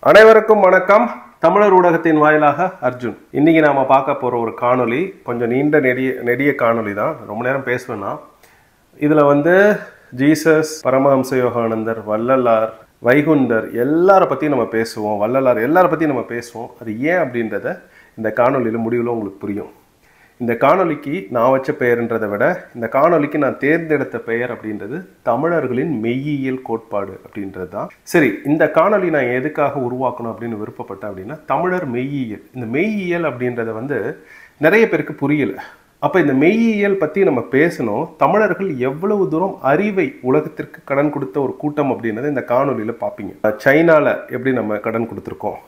அனைவருக்கும் வணக்கம். தமிழர் ஊடகத்தின் வாயிலாக அர்ஜுன். இன்னைக்கு நாம பார்க்க போற ஒரு காணொளி கொஞ்சம் நீண்ட நெடிய காணொளி தான். ரொம்ப நேரம் பேசுவேன்னா இதுல ஜீசஸ், பரமஹம்ச யோகானந்தர், வள்ளலார், வைகுண்டர் எல்லார பத்தியும் நம்ம பேசுவோம். வள்ளலார் எல்லார பத்தியும் நம்ம பேசுவோம். அது ஏன் அப்படின்றத இந்த காணொலியில முடிவில் உங்களுக்கு புரியும். இந்த காணொலிக்கு நான் வச்ச பெயர்ன்றதை விட இந்த காணொலிக்கு நான் தேர்ந்தெடுத்த பெயர் அப்படின்றது தமிழர்களின் மெய்யியல் கோட்பாடு அப்படின்றது தான். சரி, இந்த காணொலி நான் எதுக்காக உருவாக்கணும் அப்படின்னு விருப்பப்பட்டேன் அப்படின்னா, தமிழர் மெய்யியல், இந்த மெய்யியல் அப்படின்றத நிறைய பேருக்கு புரியல. அப்ப இந்த மெய்யியல் பத்தி நம்ம பேசணும். தமிழர்கள் எவ்வளவு தூரம் அறிவை உலகத்திற்கு கடன் கொடுத்த ஒரு கூட்டம் அப்படின்றத இந்த காணொலியில பார்ப்பீங்க. சைனால எப்படி நம்ம கடன் கொடுத்துருக்கோம்,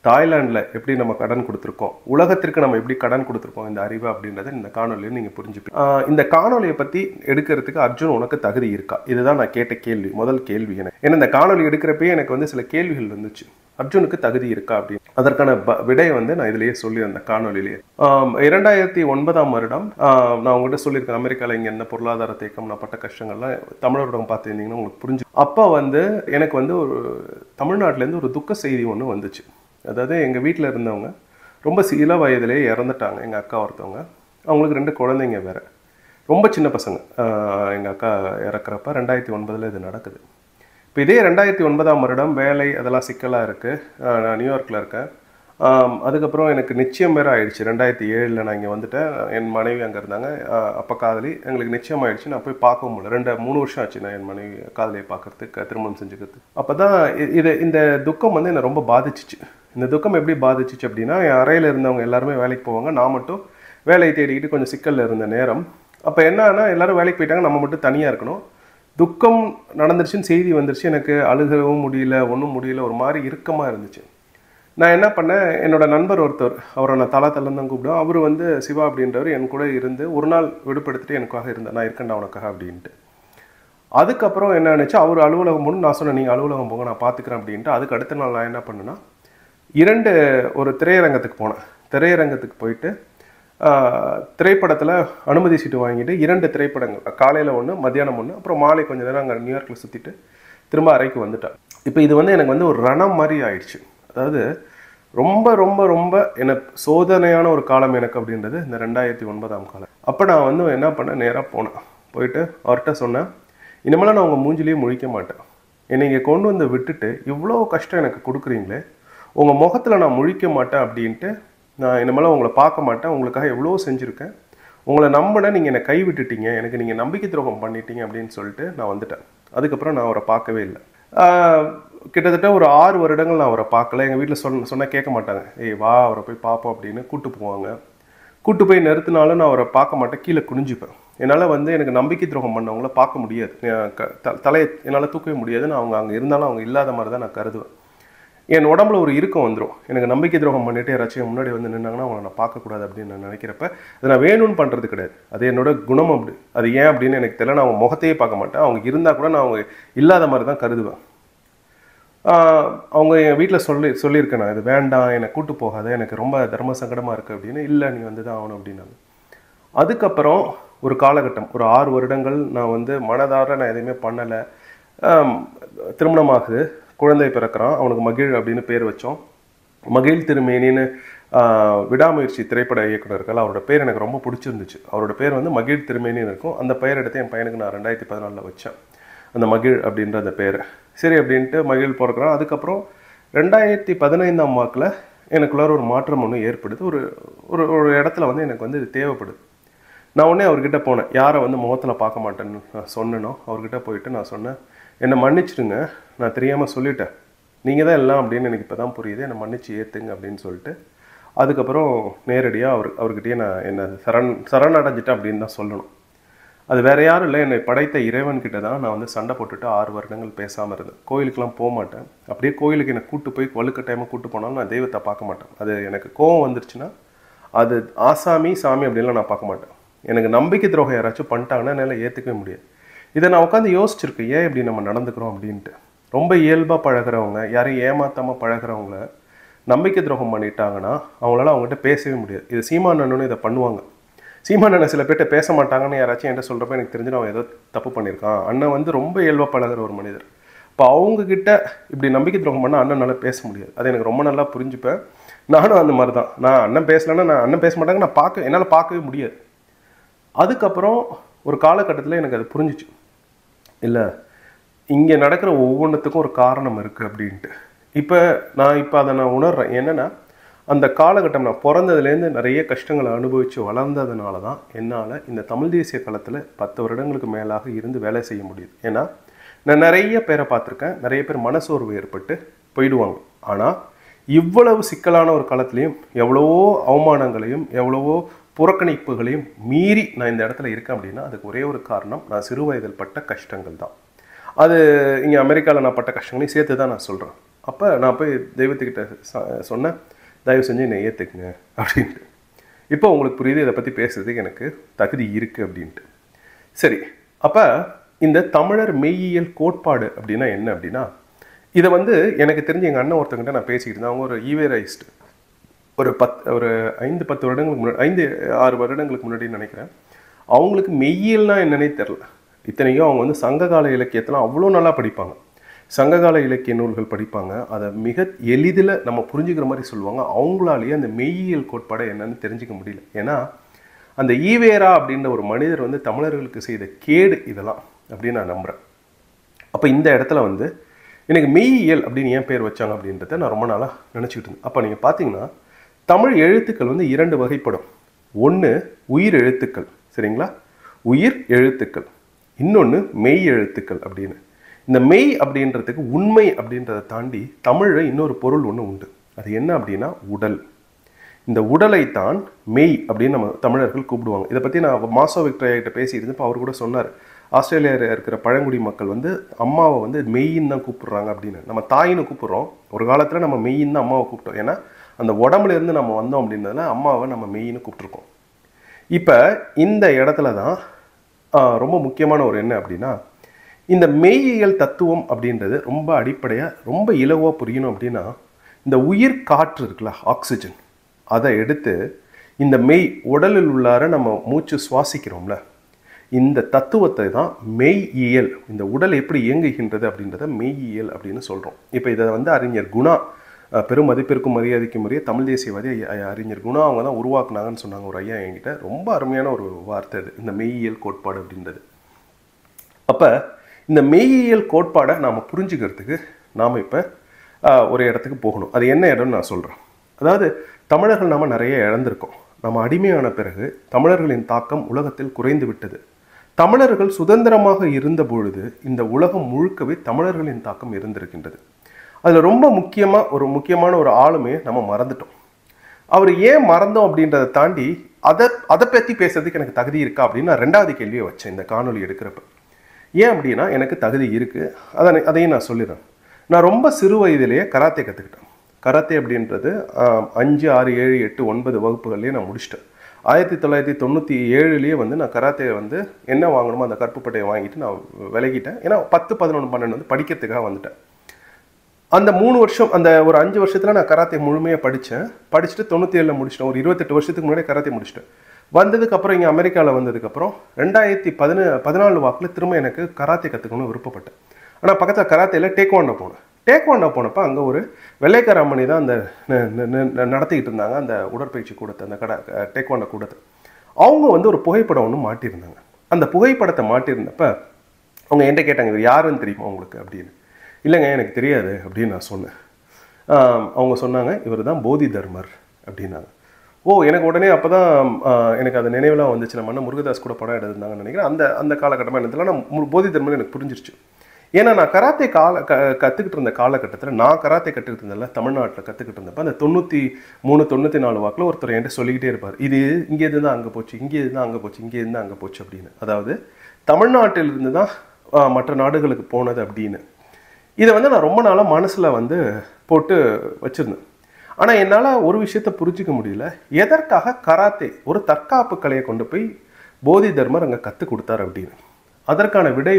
தாய்லாண்டில் எப்படி நம்ம கடன் கொடுத்துருக்கோம், உலகத்திற்கு நம்ம எப்படி கடன் கொடுத்துருக்கோம் இந்த அறிவு அப்படின்றத இந்த காணொலியில் நீங்கள் புரிஞ்சுப்பீங்க. இந்த காணொலியை பற்றி எடுக்கிறதுக்கு அர்ஜுன் உனக்கு தகுதி இருக்கா? இதுதான் நான் கேட்ட கேள்வி, முதல் கேள்வி. எனக்கு ஏன்னா இந்த காணொலி எடுக்கிறப்பே எனக்கு சில கேள்விகள் வந்துச்சு. அர்ஜுனுக்கு தகுதி இருக்கா அப்படின்னு. அதற்கான விடையை நான் இதுலேயே சொல்லியிருந்தேன் காணொலியிலேயே. 2009ஆம் வருடம் நான் உங்கள்கிட்ட சொல்லியிருக்கேன், அமெரிக்காவில் இங்கே என்ன பொருளாதார தேக்கம், நான் பட்ட கஷ்டங்கள்லாம் தமிழரோட பார்த்துருந்தீங்கன்னா உங்களுக்கு புரிஞ்சு. அப்போ எனக்கு ஒரு தமிழ்நாட்டிலேருந்து ஒரு துக்க செய்தி ஒன்று வந்துச்சு. அதாவது எங்கள் வீட்டில் இருந்தவங்க ரொம்ப சில வயதிலேயே இறந்துட்டாங்க. எங்கள் அக்கா ஒருத்தவங்க, அவங்களுக்கு 2 குழந்தைங்க வேறு, ரொம்ப சின்ன பசங்க. எங்கள் அக்கா இறக்குறப்ப 2009 இது நடக்குது. இப்போ இதே 2009ஆம் வருடம் வேலை அதெல்லாம் சிக்கலாக இருக்குது. நான் நியூயார்க்கில் இருக்கேன். அதுக்கப்புறம் எனக்கு நிச்சயம் வேறு ஆயிடுச்சு. 2007 நான் இங்கே வந்துட்டேன். என் மனைவி அங்கே இருந்தாங்க. அப்போ காதலி எங்களுக்கு நிச்சயம் ஆயிடுச்சு. நான் போய் பார்க்கவும் முடியல. 3 வருஷம் ஆச்சு நான் என் மனைவி காதலியை பார்க்கறதுக்கு, திருமணம் செஞ்சுக்கிறதுக்கு. அப்போ தான் இந்த துக்கம் என்னை ரொம்ப பாதிச்சிச்சு. இந்த துக்கம் எப்படி பாதிச்சிச்சு அப்படின்னா, என் அறையில் இருந்தவங்க எல்லாருமே வேலைக்கு போவாங்க, நான் மட்டும் வேலையை தேடிக்கிட்டு கொஞ்சம் சிக்கலில் இருந்த நேரம். அப்போ என்னன்னா, எல்லாரும் வேலைக்கு போயிட்டாங்க, நம்ம மட்டும் தனியாக இருக்கணும். துக்கம் நடந்துருச்சுன்னு செய்தி வந்துருச்சு. எனக்கு அழுகவும் முடியல, ஒன்றும் முடியல, ஒரு மாதிரி இறுக்கமாக இருந்துச்சு. நான் என்ன பண்ணேன், என்னோட நண்பர் ஒருத்தர், அவரை நான் தலன்னு தான் கூப்பிடுவேன். அவர் சிவா அப்படின்றவர் என் கூட இருந்து ஒரு நாள் விடுபடுத்திட்டு எனக்காக இருந்தேன், நான் இருக்கேன்டா உனக்காக அப்படின்ட்டு. அதுக்கப்புறம் என்ன நினச்சி, அவர் அலுவலகம் போகணும். நான் சொன்னேன், நீங்கள் அலுவலகம் போங்க, நான் பார்த்துக்கிறேன் அப்படின்ட்டு. அதுக்கு அடுத்த நாள் நான் என்ன பண்ணேன்னா, ஒரு திரையரங்கத்துக்கு போனேன். திரையரங்கத்துக்கு போயிட்டு திரைப்படத்தில் அனுமதி சீட்டு வாங்கிட்டு 2 திரைப்படங்கள், காலையில் 1, மத்தியானம் 1, அப்புறம் மாலை கொஞ்சம் நேரம் அங்கே நியூயார்க்கில் சுற்றிட்டு திரும்ப அறைக்கு வந்துட்டேன். இப்போ இது எனக்கு ஒரு ரணம் மாதிரி ஆயிடுச்சு. அதாவது ரொம்ப ரொம்ப ரொம்ப எனக்கு சோதனையான ஒரு காலம் எனக்கு அப்படின்றது இந்த 2009ஆம் காலம். அப்போ நான் என்ன பண்ணேன், நேராக போனேன். போயிட்டு அவர்கிட்ட சொன்னேன், இனிமேல் நான் உங்கள் மூஞ்சிலேயே முழிக்க மாட்டேன். என்னை இங்கே கொண்டு விட்டுட்டு இவ்வளோ கஷ்டம் எனக்கு கொடுக்குறீங்களே, உங்கள் முகத்தில் நான் முழிக்க மாட்டேன் அப்படின்ட்டு. நான் இனிமேல் உங்களை பார்க்க மாட்டேன். உங்களுக்காக எவ்வளோ செஞ்சுருக்கேன், உங்களை நம்பினேன், நீங்கள் என்னை கைவிட்டுட்டீங்க, எனக்கு நீங்கள் நம்பிக்கை துரோகம் பண்ணிட்டீங்க அப்படின்னு சொல்லிட்டு நான் வந்துட்டேன். அதுக்கப்புறம் நான் அவரை பார்க்கவே இல்லை. கிட்டத்தட்ட ஒரு 6 வருடங்கள் நான் அவரை பார்க்கல. எங்கள் வீட்டில் சொன்னால் கேட்க மாட்டாங்க. ஏய் வா அவரை போய் பார்ப்போம் அப்படின்னு கூப்பிட்டு போவாங்க. கூப்பிட்டு போய் நிறுத்தினாலும் நான் அவரை பார்க்க மாட்டேன், கீழே குனிஞ்சுப்பேன். என்னால் எனக்கு நம்பிக்கை துரோகம் பண்ணவங்கள பார்க்க முடியாது, தலையை என்னால் தூக்கவே முடியாது. நான் அவங்க அங்கே இருந்தாலும் அவங்க இல்லாத மாதிரி தான் நான் கருதுவேன். என் உடம்புல ஒரு இறுக்கம் வந்துடும். எனக்கு நம்பிக்கை துரோகம் பண்ணிட்டு யாராச்சும் முன்னாடி நின்னாங்கன்னா அவங்கள நான் பார்க்கக்கூடாது அப்படின்னு நான் நினைக்கிறப்ப, அதை நான் வேணும்னு பண்ணுறது கிடையாது, அது என்னோட குணம். அப்படி அது ஏன் அப்படின்னு எனக்கு தெரியல. நான் அவங்க முகத்தையே பார்க்க மாட்டேன். அவங்க இருந்தால் கூட நான் அவங்க இல்லாத மாதிரி தான் கருதுவேன். அவங்க என் வீட்டில் சொல்லியிருக்கேன், நான் இது வேண்டாம், என்னை கூட்டு போகாத, எனக்கு ரொம்ப தர்ம சங்கடமாக இருக்குது அப்படின்னு. இல்லை நீ தான் ஆகணும் அப்படின்னாங்க. அதுக்கப்புறம் ஒரு காலகட்டம், ஒரு 6 வருடங்கள் நான் மனதார நான் எதுவுமே பண்ணலை. திருமணமாகுது, குழந்தை பிறக்கிறான். அவனுக்கு மகிழ் அப்படின்னு பேர் வச்சோம். மகிழ் திருமேனின்னு விடாமுயற்சி திரைப்பட இயக்குனர்கள், அவரோட பேர் எனக்கு ரொம்ப பிடிச்சிருந்துச்சு. அவரோட பேர் மகிழ் திருமேனின்னு இருக்கும். அந்த பெயர் எடுத்து என் பையனுக்கு நான் 2014 வச்சேன், அந்த மகிழ் அப்படின்ற அந்த பேர். சரி அப்படின்ட்டு மகிழ் பிறக்கிறான். அதுக்கப்புறம் 2015ஆம் வாக்கில் எனக்குள்ளார ஒரு மாற்றம் ஒன்று ஏற்படுது. ஒரு இடத்துல எனக்கு இது தேவைப்படுது. நான் உடனே அவர்கிட்ட போனேன். யாரை முகத்தில் பார்க்க மாட்டேன்னு நான் சொன்னேனோ அவர்கிட்ட போயிட்டு நான் சொன்னேன், என்னை மன்னிச்சிடுங்க, நான் தெரியாமல் சொல்லிட்டேன், நீங்கள் தான் எல்லாம் அப்படின்னு எனக்கு இப்போ தான் புரியுது, என்னை மன்னிச்சு ஏற்றுங்க அப்படின்னு சொல்லிட்டு. அதுக்கப்புறம் நேரடியாக அவர்கிட்டயே நான் என்னை சரணடைஞ்சிட்டேன் அப்படின்னு தான் சொல்லணும். அது வேறு யாரும் இல்லை, என்னை படைத்த இறைவன்கிட்ட தான் நான் சண்டை போட்டுட்டு 6 வருடங்கள் பேசாமல் இருந்தேன். கோயிலுக்கெலாம் போக மாட்டேன். அப்படியே கோயிலுக்கு என்னை கூட்டு போய் வலுக்கட்டாயமாக கூட்டு போனாலும் நான் தெய்வத்தை பார்க்க மாட்டேன். அது எனக்கு கோவம் வந்துருச்சுன்னா அது ஆசாமி சாமி அப்படின்லாம் நான் பார்க்க மாட்டேன். எனக்கு நம்பிக்கை துரோகம் யாராச்சும் பண்ணிட்டாங்கன்னா என்னால் ஏற்றுக்கவே முடியாது. இதை நான் உட்காந்து யோசிச்சிருக்கேன், ஏன் இப்படி நம்ம நடந்துக்கிறோம் அப்படின்ட்டு. ரொம்ப இயல்பாக பழகிறவங்க, யாரையும் ஏமாத்தாமல் பழகிறவங்கள நம்பிக்கை துரோகம் பண்ணிட்டாங்கன்னா அவங்களால அவங்ககிட்ட பேசவே முடியாது. இது சீமானன்னு இதை பண்ணுவாங்க. சீமானண்ணன் சில பேர்கிட்ட பேச மாட்டாங்கன்னு யாராச்சும் என்கிட்ட சொல்கிறப்ப எனக்கு தெரிஞ்சு அவன் ஏதோ தப்பு பண்ணியிருக்கான். அண்ணன் ரொம்ப இயல்பாக பழகிற ஒரு மனிதர். இப்போ அவங்கக்கிட்ட இப்படி நம்பிக்கை துரோகம் பண்ணால் அண்ணனால பேச முடியாது. அது எனக்கு ரொம்ப நல்லா புரிஞ்சுப்பேன். நானும் அந்த மாதிரி தான். நான் அண்ணன் பேசலைன்னா நான் அண்ணன் பேச மாட்டாங்க, என்னால் பார்க்கவே முடியாது. அதுக்கப்புறம் ஒரு காலகட்டத்தில் எனக்கு அது புரிஞ்சிச்சு, இல்லை இங்கே நடக்கிற ஒவ்வொன்றுத்துக்கும் ஒரு காரணம் இருக்குது அப்படின்ட்டு. இப்போ அதை நான் உணர்றேன். என்னென்னா அந்த காலகட்டம் நான் பிறந்ததுலேருந்து நிறைய கஷ்டங்களை அனுபவித்து வளர்ந்ததுனால தான் என்னால் இந்த தமிழ் தேசிய களத்தில் 10 வருடங்களுக்கு மேலாக இருந்து வேலை செய்ய முடியுது. ஏன்னா நான் நிறைய பேரை பார்த்துருக்கேன். நிறைய பேர் மனசோர்வு ஏற்பட்டு போயிடுவாங்க. ஆனால் இவ்வளவு சிக்கலான ஒரு களத்துலையும் எவ்வளவோ அவமானங்களையும் எவ்வளவோ புறக்கணிப்புகளையும் மீறி நான் இந்த இடத்துல இருக்கேன் அப்படின்னா அதுக்கு ஒரே ஒரு காரணம், நான் சிறு வயதில் பட்ட கஷ்டங்கள் தான். அது இங்கே அமெரிக்காவில் நான் பட்ட கஷ்டங்களையும் சேர்த்து தான் நான் சொல்கிறேன். அப்போ நான் போய் தெய்வத்துக்கிட்ட சொன்னேன், தயவு செஞ்சு என்னை ஏற்றுக்குங்க அப்படின்ட்டு. இப்போ உங்களுக்கு புரியுது இதை பற்றி பேசுறதுக்கு எனக்கு தகுதி இருக்குது அப்படின்ட்டு. சரி, அப்போ இந்த தமிழர் மெய்யியல் கோட்பாடு அப்படின்னா என்ன அப்படின்னா, இதை எனக்கு தெரிஞ்ச எங்கள் அண்ணன் ஒருத்தங்கிட்ட நான் பேசிக்கிட்டு இருந்தேன். அவங்க ஒரு ஈவேரைஸ்டு, ஒரு 5-10 வருடங்களுக்கு முன்னாடி, 5-6 வருடங்களுக்கு முன்னாடி நினைக்கிறேன். அவங்களுக்கு மெய்யியல்னா என்னன்னே தெரில. இத்தனைக்கும் அவங்க சங்ககால இலக்கியத்தெல்லாம் அவ்வளோ நல்லா படிப்பாங்க. சங்ககால இலக்கிய நூல்கள் படிப்பாங்க. அதை மிக எளிதில் நம்ம புரிஞ்சுக்கிற மாதிரி சொல்லுவாங்க. அவங்களாலேயே அந்த மெய்யியல் கோட்பாடை என்னன்னு தெரிஞ்சிக்க முடியல. ஏன்னா அந்த ஈவேரா அப்படின்ற ஒரு மனிதர் தமிழர்களுக்கு செய்த கேடு இதெல்லாம் அப்படின்னு நான் நம்புகிறேன். அப்போ இந்த இடத்துல எனக்கு மெய்யியல் அப்படின்னு ஏன் பேர் வச்சாங்க அப்படின்றத நான் ரொம்ப நாளாக நினச்சிக்கிட்டு இருந்தேன். அப்போ நீங்கள் பார்த்தீங்கன்னா தமிழ் எழுத்துக்கள் 2 வகைப்படும். ஒன்று உயிர் எழுத்துக்கள், சரிங்களா, உயிர் எழுத்துக்கள். இன்னொன்று மெய் எழுத்துக்கள் அப்படின்னு. இந்த மெய் அப்படின்றதுக்கு உண்மை அப்படின்றத தாண்டி தமிழில் இன்னொரு பொருள் ஒன்று உண்டு. அது என்ன அப்படின்னா உடல். இந்த உடலைத்தான் மெய் அப்படின்னு நம்ம தமிழர்கள் கூப்பிடுவாங்க. இதை பற்றி நான் மாசோ விக்டோரியா கிட்ட பேசியிருந்தப்போ அவர் கூட சொன்னார், ஆஸ்திரேலியாவில் இருக்கிற பழங்குடி மக்கள் அம்மாவை மெய்யின்னு தான் கூப்பிடுறாங்க அப்படின்னு. நம்ம தாயின்னு கூப்பிட்றோம். ஒரு காலத்தில் நம்ம மெய்யின்னு தான் அம்மாவை கூப்பிட்டோம். ஏன்னா அந்த உடம்புல இருந்து நம்ம வந்தோம் அப்படின்றதுல அம்மாவை நம்ம மெய்யின்னு கூப்பிட்ருக்கோம். இப்போ இந்த இடத்துல தான் ரொம்ப முக்கியமான ஒரு என்ன அப்படின்னா, இந்த மெய்யியல் தத்துவம் அப்படின்றது ரொம்ப அடிப்படையாக ரொம்ப இலகுவாக புரியணும் அப்படின்னா, இந்த உயிர் காற்று இருக்குல்ல, ஆக்சிஜன், அதை எடுத்து இந்த மெய் உடலில் உள்ளார நம்ம மூச்சு சுவாசிக்கிறோம்ல, இந்த தத்துவத்தை தான் மெய்யியல், இந்த உடல் எப்படி இயங்குகின்றது அப்படின்றத மெய்யியல் அப்படின்னு சொல்கிறோம். இப்போ இதை அறிஞர் குணா, பெரும் மதிப்பிற்கும் மரியாதைக்கும் உரிய தமிழ் தேசியவாதி அறிஞர் குணா அவங்க தான் உருவாக்குனாங்கன்னு சொன்னாங்க ஒரு ஐயா என்கிட்ட. ரொம்ப அருமையான ஒரு வார்த்தை அது, இந்த மெய்யியல் கோட்பாடு அப்படின்றது. அப்போ இந்த மெய்யியல் கோட்பாடை நாம் புரிஞ்சுக்கிறதுக்கு நாம் இப்போ ஒரு இடத்துக்கு போகணும். அது என்ன இடம்னு நான் சொல்கிறேன். அதாவது தமிழர்கள் நாம் நிறைய இழந்திருக்கோம். நம்ம அடிமையான பிறகு தமிழர்களின் தாக்கம் உலகத்தில் குறைந்து விட்டது. தமிழர்கள் சுதந்திரமாக இருந்த பொழுது இந்த உலகம் முழுக்கவே தமிழர்களின் தாக்கம் இருந்திருக்கின்றது. அதில் ரொம்ப முக்கியமான ஒரு ஆளுமையை நம்ம மறந்துட்டோம். அவர் ஏன் மறந்தோம் அப்படின்றத தாண்டி அதை பற்றி பேசுறதுக்கு எனக்கு தகுதி இருக்கா அப்படின்னு நான் 2வது கேள்வியை வச்சேன் இந்த காணொலி எடுக்கிறப்ப. ஏன் அப்படின்னா எனக்கு தகுதி இருக்குது, அதையும் நான் சொல்லிடுறேன். நான் ரொம்ப சிறு வயதிலேயே கராத்தே கற்றுக்கிட்டேன். கராத்தே அப்படின்றது 5, 6, 7, 8, 9 வகுப்புகள்லேயே நான் முடிச்சிட்டேன். 1997லேயே நான் கராத்தே என்ன வாங்கணுமோ அந்த கற்புப்பட்டையை வாங்கிட்டு நான் விலகிட்டேன். ஏன்னா 10, 11, 12 படிக்கிறதுக்காக வந்துட்டேன். அந்த 3 வருஷம், அந்த ஒரு 5 வருஷத்தில் நான் கராத்தே முழுமையாக படிச்சுட்டு 97ல் முடிச்சிட்டேன். ஒரு 28 வருஷத்துக்கு முன்னாடி கராத்தே முடிச்சிட்டேன். வந்ததுக்கப்புறம் இங்கே அமெரிக்காவில் வந்ததுக்கப்புறம் 2014 வாக்கில் திரும்ப எனக்கு கராத்தே கற்றுக்கணும்னு விருப்பப்பட்டேன். ஆனால் பக்கத்தில் கராத்தேயில் டேக்வாண்டோ போனப்போ அங்கே ஒரு வெள்ளைக்கார அம்மணி தான் அந்த நடத்திக்கிட்டு இருந்தாங்க அந்த உடற்பயிற்சி கூடத்தை, அந்த டேக்வாண்டோ கூடத்தை. அவங்க ஒரு புகைப்படம் ஒன்று மாட்டியிருந்தாங்க. அந்த புகைப்படத்தை மாட்டியிருந்தப்ப அவங்க என்கிட்ட கேட்டாங்க, இவர் யாருன்னு தெரியுமா உங்களுக்கு அப்படின்னு. இல்லைங்க எனக்கு தெரியாது அப்படின்னு நான் சொன்னேன். அவங்க சொன்னாங்க, இவர் தான் போதி தர்மர் அப்படின்னாங்க. எனக்கு உடனே அப்போ தான் எனக்கு அந்த நினைவுலாம் வந்துச்சு. நம்ம அண்ணன் முருகதாஸ் கூட படம் எடுத்திருந்தாங்கன்னு நினைக்கிறேன். அந்த காலகட்டமாக என்னதுல நான் போதி தர்மர் எனக்கு புரிஞ்சிருச்சு. ஏன்னா நான் கராத்தே கற்றுக்கிட்டு இருந்த காலகட்டத்தில், நான் கராத்தே கற்றுக்கிட்டு இருந்தேன்ல தமிழ்நாட்டில் கற்றுக்கிட்டு இருந்தப்போ, அந்த 93, 94 வாக்கில் ஒருத்தர் என்கிட்ட சொல்லிக்கிட்டே இருப்பார், இது இங்கே இருந்து தான் அங்கே போச்சு, இங்கே இருந்து தான் அங்கே போச்சு, இங்கே இருந்து அங்கே போச்சு அப்படின்னு. அதாவது தமிழ்நாட்டிலிருந்து தான் மற்ற நாடுகளுக்கு போனது அப்படின்னு. இதை நான் ரொம்ப நாளாக மனசில் போட்டு வச்சுருந்தேன். ஆனால் என்னால் ஒரு விஷயத்தை புரிஞ்சிக்க முடியல. எதற்காக கராத்தே ஒரு தற்காப்பு கலையை கொண்டு போய் போதி தர்மர் அங்கே கற்றுக் கொடுத்தார் அப்படின்னு. அதற்கான விடை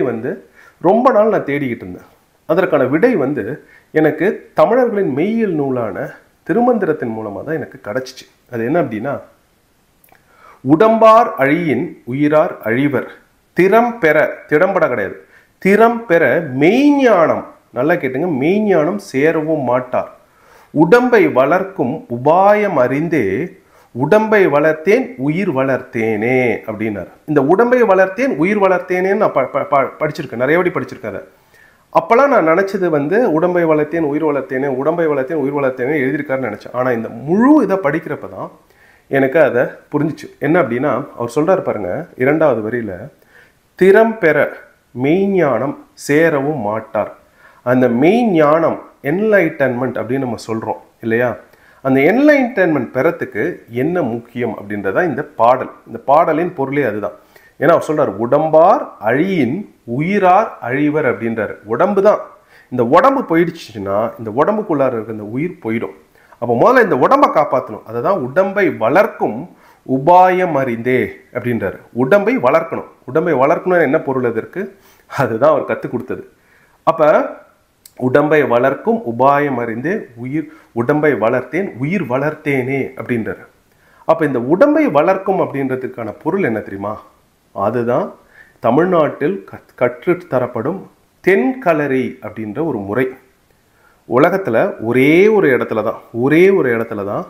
ரொம்ப நாள் நான் தேடிக்கிட்டு இருந்தேன். அதற்கான விடை எனக்கு தமிழர்களின் மெய்யியல் நூலான திருமந்திரத்தின் மூலமாக தான் எனக்கு கிடச்சிச்சு. அது என்ன அப்படின்னா, உடம்பார் அழியின் உயிரார் அழிவர், திறம்பட கிடையாது, திறம் பெற மெய்ஞானம் நல்லா கேட்டுங்க, மெய்ஞானம் சேரவும் மாட்டார். உடம்பை வளர்க்கும் உபாயம் அறிந்தே உடம்பை வளர்த்தேன் உயிர் வளர்த்தேனே அப்படின்னாரு. இந்த உடம்பை வளர்த்தேன் உயிர் வளர்த்தேனேன்னு நான் படிச்சிருக்கேன், நிறைய வாட்டி படிச்சிருக்கேன். அதை அப்போல்லாம் நான் நினச்சது வந்து உடம்பை வளர்த்தேன் உயிர் வளர்த்தேனே, உடம்பை வளர்த்தேன் உயிர் வளர்த்தேனே எழுதியிருக்காருன்னு நினச்சேன். ஆனால் இந்த முழு இதை படிக்கிறப்ப தான் எனக்கு அதை புரிஞ்சிச்சு. என்ன அப்படின்னா, அவர் சொல்கிறார் பாருங்க 2வது வரியில், திறம் பெற மெய்ஞானம் சேரவும் மாட்டார். அந்த மெய்ஞானம் என்லைட்டன்மெண்ட் அப்படின்னு நம்ம சொல்கிறோம் இல்லையா, அந்த என்லைட்டன்மெண்ட் பெறத்துக்கு என்ன முக்கியம் அப்படின்றதா இந்த பாடல். இந்த பாடலின் பொருளே அதுதான். ஏன்னா அவர் சொல்றார், உடம்பார் அழியின் உயிரார் அழிவர் அப்படின்றாரு. உடம்பு தான், இந்த உடம்பு போயிடுச்சுன்னா இந்த உடம்புக்குள்ளார இருக்க இந்த உயிர் போயிடும். அப்போ முதல்ல இந்த உடம்பை காப்பாற்றணும். அதை தான் உடம்பை வளர்க்கும் உபாயம் அறிந்தே அப்படின்றாரு. உடம்பை வளர்க்கணும். உடம்பை வளர்க்கணும்னு என்ன பொருள் அதற்கு, அதுதான் அவர் கற்றுக் கொடுத்தது. அப்போ உடம்பை வளர்க்கும் உபாயம் அறிந்தே உடம்பை வளர்த்தேன் உயிர் வளர்த்தேனே அப்படின்றாரு. அப்போ இந்த உடம்பை வளர்க்கும் அப்படின்றதுக்கான பொருள் என்ன தெரியுமா, அதுதான் தமிழ்நாட்டில் கற்றுத்தரப்படும் தென்களரி அப்படின்ற ஒரு முறை. உலகத்தில் ஒரே ஒரு இடத்துல தான்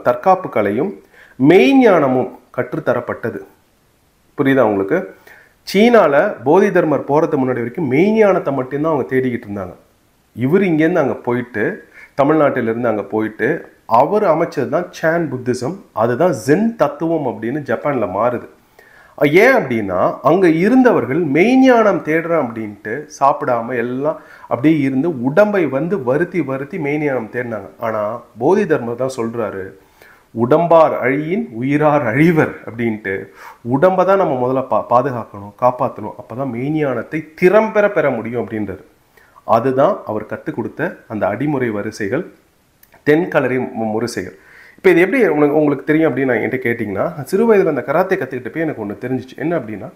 தற்காப்பு கலையும் மெய்ஞானமும் கற்றுத்தரப்பட்டது. புரியுதா உங்களுக்கு? சீனாவில் போதி தர்மர் போகிறதுக்கு முன்னாடி வரைக்கும் மெய்ஞானத்தை மட்டும்தான் அவங்க தேடிக்கிட்டு இருந்தாங்க. இவர் இங்கேருந்து அங்கே போயிட்டு, தமிழ்நாட்டிலேருந்து அங்கே போயிட்டு அவர் அமைச்சது தான் சான் புத்திசம். அதுதான் ஜென் தத்துவம் அப்படின்னு ஜப்பானில் மாறுது. ஏன் அப்படின்னா, அங்கே இருந்தவர்கள் மெய்ஞானம் தேடுறோம் அப்படின்ட்டு சாப்பிடாம எல்லாம் அப்படியே இருந்து உடம்பை வந்து வருத்தி மெய்ஞானம் தேடினாங்க. ஆனால் போதி தர்மர் தான் சொல்கிறாரு, உடம்பார் அழியின் உயிரார் அழிவர் அப்படின்ட்டு உடம்பை தான் நம்ம முதல்ல பாதுகாக்கணும், காப்பாற்றணும். அப்போ தான் மெய்ஞானத்தை திறம்பெற பெற முடியும் அப்படின்றாரு. அதுதான் அவர் கற்றுக் கொடுத்த அந்த அடிமுறை வரிசைகள், தென்களரி முரிசைகள். இப்போ இது எப்படி உங்களுக்கு தெரியும் அப்படின்னு நான் என்கிட்ட கேட்டிங்கன்னா, சிறு வயதில் அந்த கராத்தே கற்றுக்கிட்டப்போ எனக்கு ஒன்று தெரிஞ்சிச்சு. என்ன அப்படின்னா,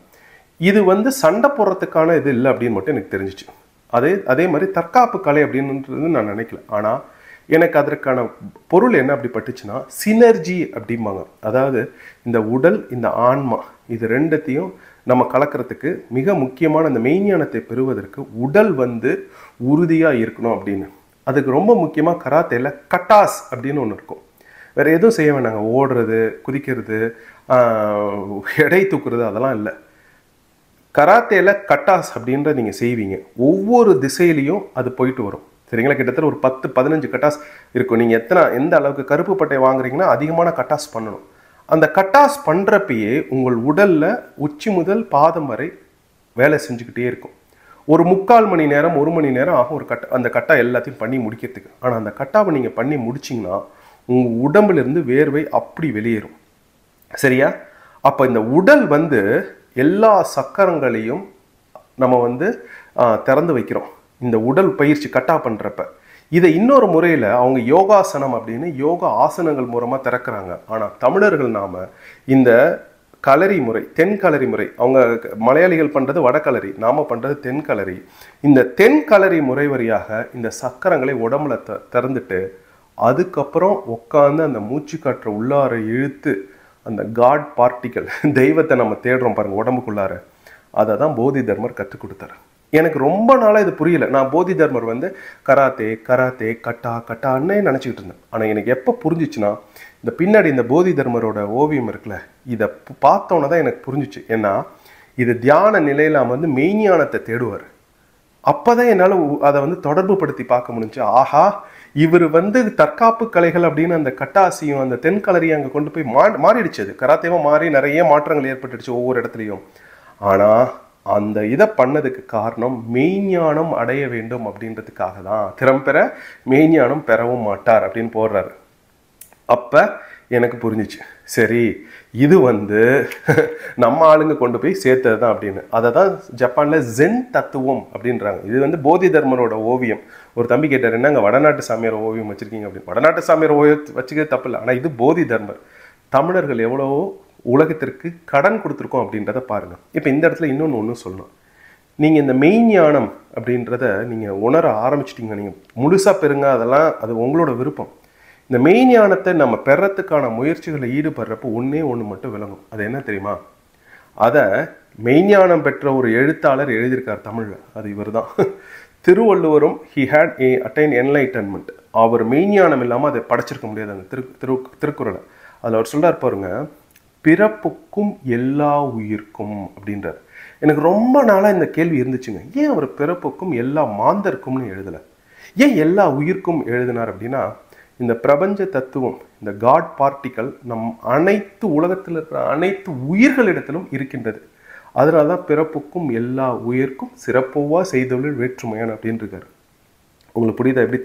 இது வந்து சண்டை போடுறதுக்கான இது இல்லை அப்படின்னு மட்டும் எனக்கு தெரிஞ்சிச்சு. அதே மாதிரி தற்காப்பு கலை அப்படின்றது நான் நினைக்கல. ஆனால் எனக்கு அதற்கான பொருள் என்ன அப்படி பட்டுச்சுன்னா, சினர்ஜி அப்படிம்பாங்க. அதாவது இந்த உடல் இந்த ஆன்மா இது ரெண்டத்தையும் நம்ம கலக்கிறதுக்கு மிக முக்கியமான அந்த மெய்ஞானத்தை பெறுவதற்கு உடல் வந்து உறுதியாக இருக்கணும் அப்படின்னு. அதுக்கு ரொம்ப முக்கியமாக கராத்தேல கட்டாஸ் அப்படின்னு ஒன்று இருக்கும். வேறு எதுவும் செய்ய வேணாங்க, ஓடுறது, குதிக்கிறது, எடை தூக்குறது அதெல்லாம் இல்லை. கராத்தேல கட்டாஸ் அப்படின்ற நீங்கள் செய்வீங்க. ஒவ்வொரு திசையிலையும் அது போயிட்டு வரும். சரிங்களா? கிட்டத்தட்ட ஒரு 10-15 கட்டாஸ் இருக்கும். நீங்கள் எந்த அளவுக்கு கருப்பு பட்டை வாங்குறீங்கன்னா அதிகமான கட்டாஸ் பண்ணணும். அந்த கட்டாஸ் பண்ணுறப்பயே உங்கள் உடலில் உச்சி முதல் பாதம் வரை வேலை செஞ்சுக்கிட்டே இருக்கும். ஒரு 3/4 மணி நேரம் 1 மணி நேரம் ஆகும் அந்த கட்டா எல்லாத்தையும் பண்ணி முடிக்கிறதுக்கு. ஆனால் அந்த கட்டாவை நீங்கள் பண்ணி முடிச்சிங்கன்னா உங்கள் உடம்புலேருந்து வேர்வை அப்படி வெளியேறும். சரியா? அப்போ இந்த உடல் வந்து எல்லா சக்கரங்களையும் நம்ம வந்து திறந்து வைக்கிறோம் இந்த உடல் பயிற்சி கட்டா பண்ணுறப்ப. இதை இன்னொரு முறையில் அவங்க யோகாசனம் அப்படின்னு யோகா ஆசனங்கள் மூலமாக திறக்கிறாங்க. ஆனால் தமிழர்கள் நாம் இந்த களரி முறை, தென்களரி முறை, அவங்க மலையாளிகள் பண்ணுறது வடகளரி, நாம் பண்ணுறது தென்களரி. இந்த தென்களரி முறை வழியாக இந்த சக்கரங்களை உடம்புல திறந்துட்டு அதுக்கப்புறம் உட்காந்து அந்த மூச்சு காற்றை உள்ளார இழுத்து அந்த காட் பார்ட்டிக்கல் தெய்வத்தை நம்ம தேடுறோம் பாருங்கள் உடம்புக்குள்ளார. அதை தான் போதி தர்மர் கற்றுக் கொடுத்தாரு. எனக்கு ரொம்ப நாளாக இது புரியல. நான் போதி தர்மர் வந்து கராத்தே கட்டான்னே நினச்சிக்கிட்டு இருந்தேன். ஆனால் எனக்கு எப்போ புரிஞ்சிச்சுன்னா, இந்த பின்னாடி இந்த போதி தர்மரோட ஓவியம் இருக்குல்ல, இதை பார்த்தோன்னே தான் எனக்கு புரிஞ்சிச்சு. ஏன்னா இது தியான நிலையில் வந்து மெய்ஞானத்தை தேடுவார். அப்போ தான் என்னால் அதை வந்து தொடர்பு படுத்தி பார்க்க முடிஞ்சு. ஆஹா, இவர் வந்து தற்காப்பு கலைகள் அப்படின்னு அந்த கட்டாசியும் அந்த தென்களரியும் அங்கே கொண்டு போய் மாறிடுச்சு. அது கராத்தேவாக மாறி நிறைய மாற்றங்கள் ஏற்பட்டுடுச்சு ஒவ்வொரு இடத்துலையும். ஆனால் அந்த இதை பண்ணதுக்கு காரணம் மெய்ஞானம் அடைய வேண்டும் அப்படின்றதுக்காக தான். திறம்பெற மெய்ஞானம் பெறவும் மாட்டார் அப்படின்னு போடுறாரு. அப்போ எனக்கு புரிஞ்சிச்சு, சரி இது வந்து நம்ம ஆளுங்க கொண்டு போய் சேர்த்தது தான் அப்படின்னு. அதை தான் ஜப்பானில் ஜென் தத்துவம் அப்படின்றாங்க. இது வந்து போதி தர்மரோட ஓவியம். ஒரு தம்பி கேட்டார், என்னங்க வடநாட்டு சாமியார் ஓவியம் வச்சுருக்கீங்க அப்படின்னு. வடநாட்டு சாமியார் ஓவியம் வச்சுக்கிறது தப்பு இல்லை, ஆனால் இது போதி தர்மர். தமிழர்கள் எவ்வளவோ உலகத்திற்கு கடன் கொடுத்துருக்கோம் அப்படின்றத பாருங்கள். இப்போ இந்த இடத்துல ஒன்று சொல்லணும். நீங்கள் இந்த மெய்ஞானம் அப்படின்றத நீங்கள் உணர ஆரம்பிச்சிட்டிங்க, நீங்கள் முழுசாக பெறுங்க, அதெல்லாம் அது உங்களோட விருப்பம். இந்த மெய்ஞானத்தை நம்ம பெறத்துக்கான முயற்சிகளை ஈடுபடுறப்போ ஒன்று மட்டும் விளங்கும். அது என்ன தெரியுமா? அதை மெய்ஞானம் பெற்ற ஒரு எழுத்தாளர் எழுதியிருக்கார் தமிழ்ல, அது இவர் தான். திருவள்ளுவரும் he had attained enlightenment. அவர் மெய்ஞானம் இல்லாமல் அதை படைச்சிருக்க முடியாது அந்த திருக்குறளை. அதில் அவர் சொல்றார் பாருங்க, பிறப்புக்கும் எல்லா உயிர்க்கும் அப்படின்றார். எனக்கு ரொம்ப நாளாக இந்த கேள்வி இருந்துச்சுங்க, ஏன் அவர் பிறப்புக்கும் எல்லா மாந்தருக்கும்னு எழுதலை, ஏன் எல்லா உயிர்க்கும் எழுதினார் அப்படின்னா, இந்த பிரபஞ்ச தத்துவம், இந்த காட் பார்ட்டிக்கல் நம் அனைத்து உலகத்தில் இருக்கிற அனைத்து உயிர்களிடத்திலும் இருக்கின்றது. அதனால தான் பிறப்புக்கும் எல்லா உயிர்க்கும் சிறப்போவா செய்தொழில் வேற்றுமையான் அப்படின்னு இருக்காரு. உங்களுக்கு புரியுதா எப்படி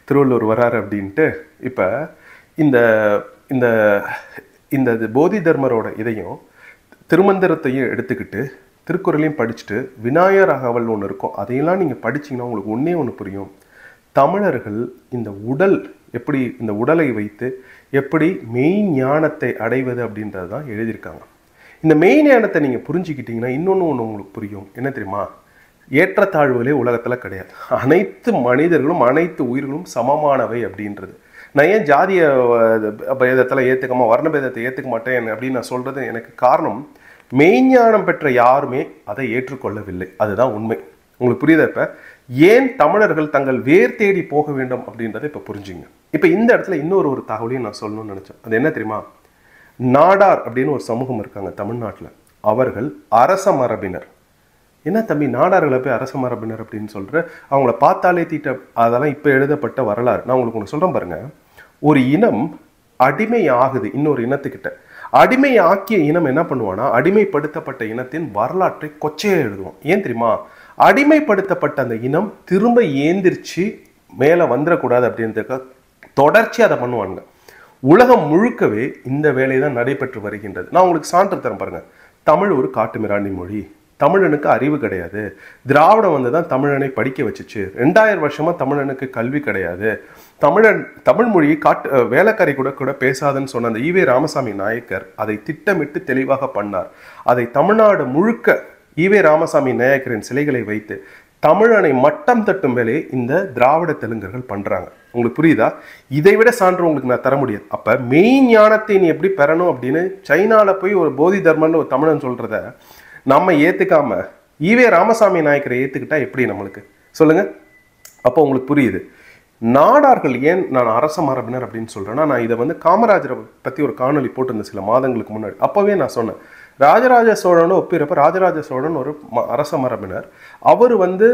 திருவள்ளுவர் வராரு அப்படின்ட்டு? இப்போ இந்த இந்த இந்த போதி தர்மரோட இதையும் திருமந்திரத்தையும் எடுத்துக்கிட்டு திருக்குறளையும் படிச்சுட்டு விநாயகர் அகவல் ஒன்று இருக்கும், அதையெல்லாம் நீங்கள் படிச்சிங்கன்னா உங்களுக்கு ஒன்று புரியும். தமிழர்கள் இந்த இந்த உடலை வைத்து எப்படி மெய் ஞானத்தை அடைவது அப்படின்றது தான் எழுதியிருக்காங்க. இந்த மெய் ஞானத்தை நீங்கள் புரிஞ்சுக்கிட்டீங்கன்னா இன்னொன்று உங்களுக்கு புரியும். என்ன தெரியுமா? ஏற்றத்தாழ்வுகளே உலகத்தில் கிடையாது. அனைத்து மனிதர்களும் அனைத்து உயிர்களும் சமமானவை அப்படின்றது. நான் ஏன் ஜாதிய பேதத்தில் ஏற்றுக்காம வர்ணபேதத்தை ஏற்றுக்க மாட்டேன் அப்படின்னு நான் சொல்கிறது எனக்கு காரணம், மெய்ஞானம் பெற்ற யாருமே அதை ஏற்றுக்கொள்ளவில்லை. அதுதான் உண்மை. உங்களுக்கு புரியுதா? இப்போ ஏன் தமிழர்கள் தங்கள் வேர் தேடி போக வேண்டும் அப்படின்றத இப்போ புரிஞ்சுங்க. இப்போ இந்த இடத்துல இன்னொரு தகவலையும் நான் சொல்லணும்னு நினச்சேன். அது என்ன தெரியுமா? நாடார் அப்படின்னு ஒரு சமூகம் இருக்காங்க தமிழ்நாட்டில். அவர்கள் அரச மரபினர். என்ன தம்பி நாடார்களை போய் அரச மரபினர் அப்படின்னு சொல்கிற? அவங்கள பார்த்தாலே அதெல்லாம் இப்போ எழுதப்பட்ட வரலாறு. நான் உங்களுக்கு ஒன்று சொல்கிறேன் பாருங்க. ஒரு இனம் அடிமை ஆகுது இன்னொரு இனத்துக்கிட்ட. அடிமை ஆக்கிய இனம் என்ன பண்ணுவான்னா, அடிமைப்படுத்தப்பட்ட இனத்தின் வரலாற்றை கொச்சையாக எழுதுவோம். ஏன் தெரியுமா? அடிமைப்படுத்தப்பட்ட அந்த இனம் திரும்ப ஏந்திரிச்சு மேலே வந்துடக்கூடாது அப்படின்றதுக்காக தொடர்ச்சி அதை பண்ணுவாங்க. உலகம் முழுக்கவே இந்த வேலை தான் நடைபெற்று வருகின்றது. நான் உங்களுக்கு சான்று தரேன் பாருங்க. தமிழ் ஒரு காட்டு மிராண்டி மொழி. தமிழனுக்கு அறிவு கிடையாது. திராவிடம் வந்து தான் தமிழனை படிக்க வச்சுச்சு. 2000 வருஷமா தமிழனுக்கு கல்வி கிடையாது. தமிழ் மொழியை வேலைக்காரி கூட பேசாதுன்னு சொன்ன அந்த ஈவே ராமசாமி நாயக்கர் அதை திட்டமிட்டு தெளிவாக பண்ணார். அதை தமிழ்நாடு முழுக்க ஈவே ராமசாமி நாயக்கரின் சிலைகளை வைத்து தமிழனை மட்டம் தட்டும் வேலையை இந்த திராவிட தெலுங்கர்கள் பண்றாங்க. உங்களுக்கு புரியுதா? இதை விட சான்று உங்களுக்கு நான் தர முடியாது. அப்ப மெய் ஞானத்தை நீ எப்படி பெறணும் அப்படின்னு சைனால போய் ஒரு போதி தர்மன்னு ஒரு தமிழன் சொல்றத நம்ம ஏத்துக்காம ஈவே ராமசாமி நாயக்கரை ஏத்துக்கிட்டா எப்படி நம்மளுக்கு சொல்லுங்க? அப்போ உங்களுக்கு புரியுது. நாடார்கள் ஏன் நான் அரச மரபினர் அப்படின்னு சொல்றேன்னா, நான் இதை வந்து காமராஜரை பத்தி ஒரு காணொலி போட்டிருந்தேன் சில மாதங்களுக்கு முன்னாடி. அப்பவே நான் சொன்னேன், ராஜராஜ சோழனோட ஒப்பிறப்ப ராஜராஜ சோழன் ஒரு அரச மரபினர். அவர் வந்து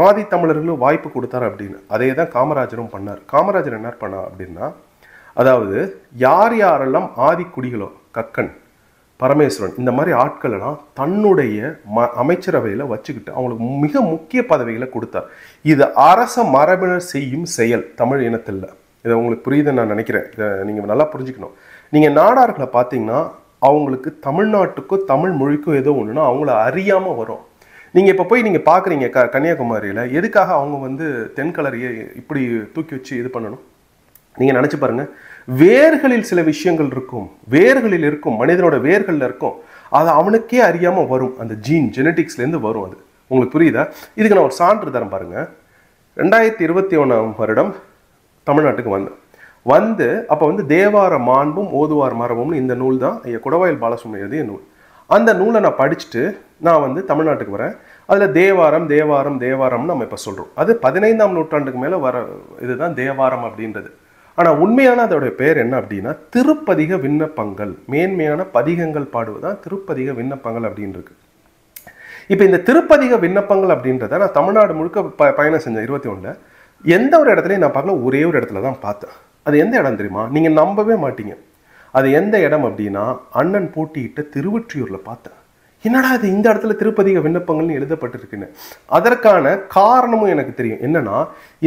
ஆதி தமிழர்களும் வாய்ப்பு கொடுத்தார் அப்படின்னு. அதே தான் காமராஜரும் பண்ணார். காமராஜர் என்ன பண்ணார் அப்படின்னா, அதாவது யாரெல்லாம் ஆதி குடிகளோ, கக்கன், பரமேஸ்வரன், இந்த மாதிரி ஆட்களெல்லாம் தன்னுடைய அமைச்சரவையில் வச்சுக்கிட்டு அவங்களுக்கு மிக முக்கிய பதவிகளை கொடுத்தார். இது அரச மரபினர் செய்யும் செயல் தமிழ் இனத்தில். இதை உங்களுக்கு புரியுதுன்னு நான் நினைக்கிறேன். இதை நீங்கள் நல்லா புரிஞ்சுக்கணும். நீங்கள் நாடார்களை பார்த்தீங்கன்னா அவங்களுக்கு தமிழ்நாட்டுக்கோ தமிழ் மொழிக்கோ ஏதோ ஒன்றுனா அவங்கள அறியாமல் வரும். நீங்கள் இப்போ போய் நீங்கள் பார்க்குறீங்க கன்னியாகுமரியில், எதுக்காக அவங்க வந்து தென்கலரியை இப்படி தூக்கி வச்சு இது பண்ணணும்? நீங்கள் நினச்சி பாருங்கள். வேர்களில் சில விஷயங்கள் இருக்கும், வேர்களில் இருக்கும், மனிதனோட வேர்களில் இருக்கும். அது அவனுக்கே அறியாமல் வரும். அந்த ஜெனட்டிக்ஸ்லேருந்து வரும். அது உங்களுக்கு புரியுதா? இதுக்கு நான் ஒரு சான்று தரேன் பாருங்க. 2021 வருடம் தமிழ்நாட்டுக்கு வந்து அப்போ வந்து தேவார மாண்பும் ஓதுவார் மரபும்னு இந்த நூல் தான் ஐயா குடவாயில் பாலசுப்ரமணியம் எழுதிய நூல். அந்த நூலை நான் படிச்சுட்டு நான் வந்து தமிழ்நாட்டுக்கு வரேன். அதில் தேவாரம்னு நம்ம இப்போ சொல்கிறோம். அது 15ஆம் நூற்றாண்டுக்கு மேலே வர இதுதான் தேவாரம் அப்படின்றது. ஆனால் உண்மையான அதோடைய பேர் என்ன அப்படின்னா திருப்பதிக விண்ணப்பங்கள். மேன்மையான பதிகங்கள் பாடுவதுதான் திருப்பதிக விண்ணப்பங்கள் அப்படின்னு இருக்கு. இப்போ இந்த திருப்பதிக விண்ணப்பங்கள் அப்படின்றத நான் தமிழ்நாடு முழுக்க பயணம் செஞ்சேன் 21. எந்த ஒரு இடத்துலையும் நான் பார்க்கல, ஒரே ஒரு இடத்துல தான் பார்த்தேன். அது எந்த இடம் தெரியுமா? நீங்கள் நம்பவே மாட்டீங்க. அது எந்த இடம் அப்படின்னா அண்ணன் போட்டியிட்ட திருவொற்றியூரில் பார்த்தேன். என்னடா இது இந்த இடத்துல திருப்பதிக விண்ணப்பங்கள்னு எழுதப்பட்டிருக்குன்னு. அதற்கான காரணமும் எனக்கு தெரியும். என்னன்னா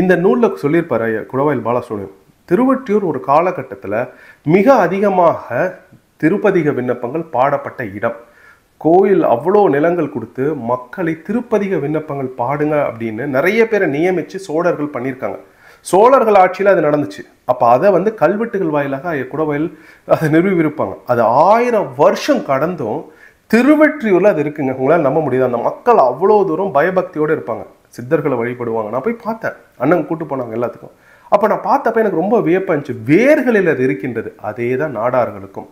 இந்த நூலில் சொல்லியிருப்பாரு குடவாயில் பாலசுப்ரமணியம், திருவொற்றியூர் ஒரு காலகட்டத்தில் மிக அதிகமாக திருப்பதிக விண்ணப்பங்கள் பாடப்பட்ட இடம். கோயில் அவ்வளோ நிலங்கள் கொடுத்து மக்களை திருப்பதிக விண்ணப்பங்கள் பாடுங்க அப்படின்னு நிறைய பேரை நியமித்து சோழர்கள் பண்ணியிருக்காங்க. சோழர்கள் ஆட்சியில் அது நடந்துச்சு. அப்போ அதை வந்து கல்வெட்டுகள் வாயிலாக குடவாயில் அதை நிறுவியிருப்பாங்க. அது 1000 வருஷம் கடந்தும் திருவொற்றியூரில் அது இருக்குங்க. உங்களால் நம்ப முடியாது. அந்த மக்கள் அவ்வளோ தூரம் பயபக்தியோடு இருப்பாங்க, சித்தர்களை வழிபடுவாங்க. நான் போய் பார்த்தேன், அண்ணன் கூட்டு போனாங்க எல்லாத்துக்கும். அப்போ நான் பார்த்தப்ப எனக்கு ரொம்ப வியப்பாக இருந்துச்சு. வேர்களில் அது இருக்கின்றது. அதே தான் நாடார்களுக்கும்.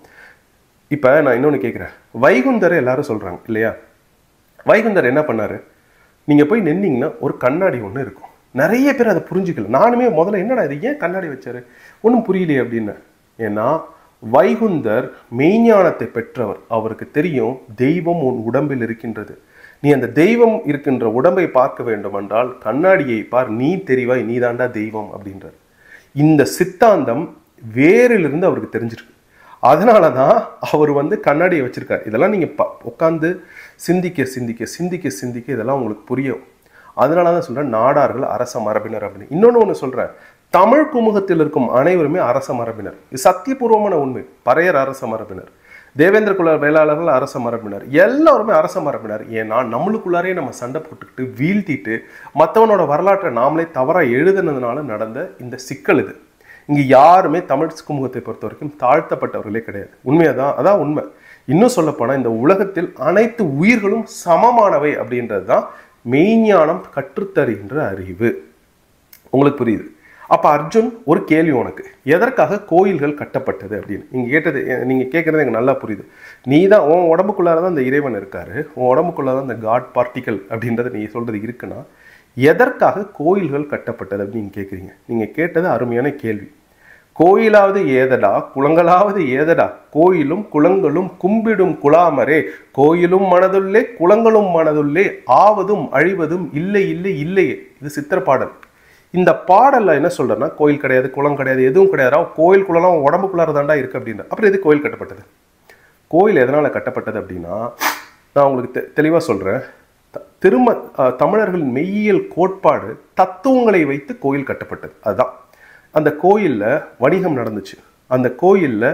இப்போ நான் இன்னொன்று கேட்குறேன். வைகுந்தரை எல்லாரும் சொல்கிறாங்க இல்லையா? வைகுந்தர் என்ன பண்ணார்? நீங்கள் போய் நின்னீங்கன்னா ஒரு கண்ணாடி ஒன்று இருக்கும். நிறைய பேர் அதை புரிஞ்சுக்கல. நானுமே முதல்ல என்னடா இது, ஏன் கண்ணாடி வச்சாரு, ஒன்றும் புரியலையே அப்படின்னு. ஏன்னா வைகுந்தர் மெய்ஞானத்தை பெற்றவர். அவருக்கு தெரியும் தெய்வம் உன் உடம்பில் இருக்கின்றது. நீ அந்த தெய்வம் இருக்கின்ற உடம்பை பார்க்க வேண்டும் என்றால் கண்ணாடியை பார், நீ தெரிவாய், நீ தாண்டா தெய்வம் அப்படின்றார். இந்த சித்தாந்தம் வேரிலிருந்து அவருக்கு தெரிஞ்சிருக்கு. அதனால தான் அவர் கண்ணாடியை வச்சிருக்காரு. இதெல்லாம் நீங்க உட்காந்து சிந்திக்க சிந்திக்க சிந்திக்க சிந்திக்க இதெல்லாம் உங்களுக்கு புரியும். அதனால தான் சொல்றேன் நாடார்கள் அரச மரபினர் அப்படின்னு. இன்னொன்னு ஒன்று சொல்றேன், தமிழ் குமுகத்தில் இருக்கும் அனைவருமே அரச மரபினர். இது சத்தியபூர்வமான உண்மை. பறையர் அரச மரபினர், தேவேந்திர குல வேளாளர்கள் அரச மரபினர், எல்லாருமே அரச மரபினர். ஏன்னா நம்மளுக்குள்ளாரே நம்ம சண்டை போட்டுக்கிட்டு வீழ்த்திட்டு மற்றவனோட வரலாற்றை நாமளே தவறாக எழுதுனதுனால நடந்த இந்த சிக்கல் இது. இங்க யாருமே தமிழ் குமுகத்தை பொறுத்த வரைக்கும் தாழ்த்தப்பட்டவர்களே கிடையாது. உண்மையாதான், அதான் உண்மை. இன்னும் சொல்ல போனா இந்த உலகத்தில் அனைத்து உயிர்களும் சமமானவை அப்படின்றது தான் மெய்ஞானம் கற்றுத்தருகின்ற அறிவு. உங்களுக்கு புரியுது? அப்ப அர்ஜுன் ஒரு கேள்வி உனக்கு, எதற்காக கோயில்கள் கட்டப்பட்டது அப்படின்னு நீங்க கேட்டது, நீங்க கேட்கறது எனக்கு நல்லா புரியுது. நீ தான் உன் உடம்புக்குள்ளாரதான் இந்த இறைவன் இருக்காரு, உன் உடம்புக்குள்ளாதான் இந்த காட் பார்ட்டிக்கல் அப்படின்றது நீ சொல்றது இருக்குன்னா எதற்காக கோயில்கள் கட்டப்பட்டது அப்படின்னு நீங்க கேட்குறீங்க. நீங்க கேட்டது அருமையான கேள்வி. கோயிலாவது ஏதடா குளங்களாவது ஏதடா, கோயிலும் குளங்களும் கும்பிடும் குலாமரே, கோயிலும் மனதுள்ளே குளங்களும் மனதுள்ளே, ஆவதும் அழிவதும் இல்லை இல்லை இல்லையே. இது சித்திர பாடல். இந்த பாடல்ல என்ன சொல்றேன்னா, கோயில் கிடையாது, குளம் கிடையாது, எதுவும் கிடையாது, கோயில் குளம்லாம் உடம்புக்குள்ளார தாண்டா இருக்கு அப்படின்ற. அப்புறம் எது கோயில் கட்டப்பட்டது? கோயில் எதனால கட்டப்பட்டது அப்படின்னா, நான் உங்களுக்கு தெளிவா சொல்றேன். தமிழர்களின் மெய்யியல் கோட்பாடு தத்துவங்களை வைத்து கோயில் கட்டப்பட்டது. அதுதான். அந்த கோயில்ல வணிகம் நடந்துச்சு. அந்த கோயில்ல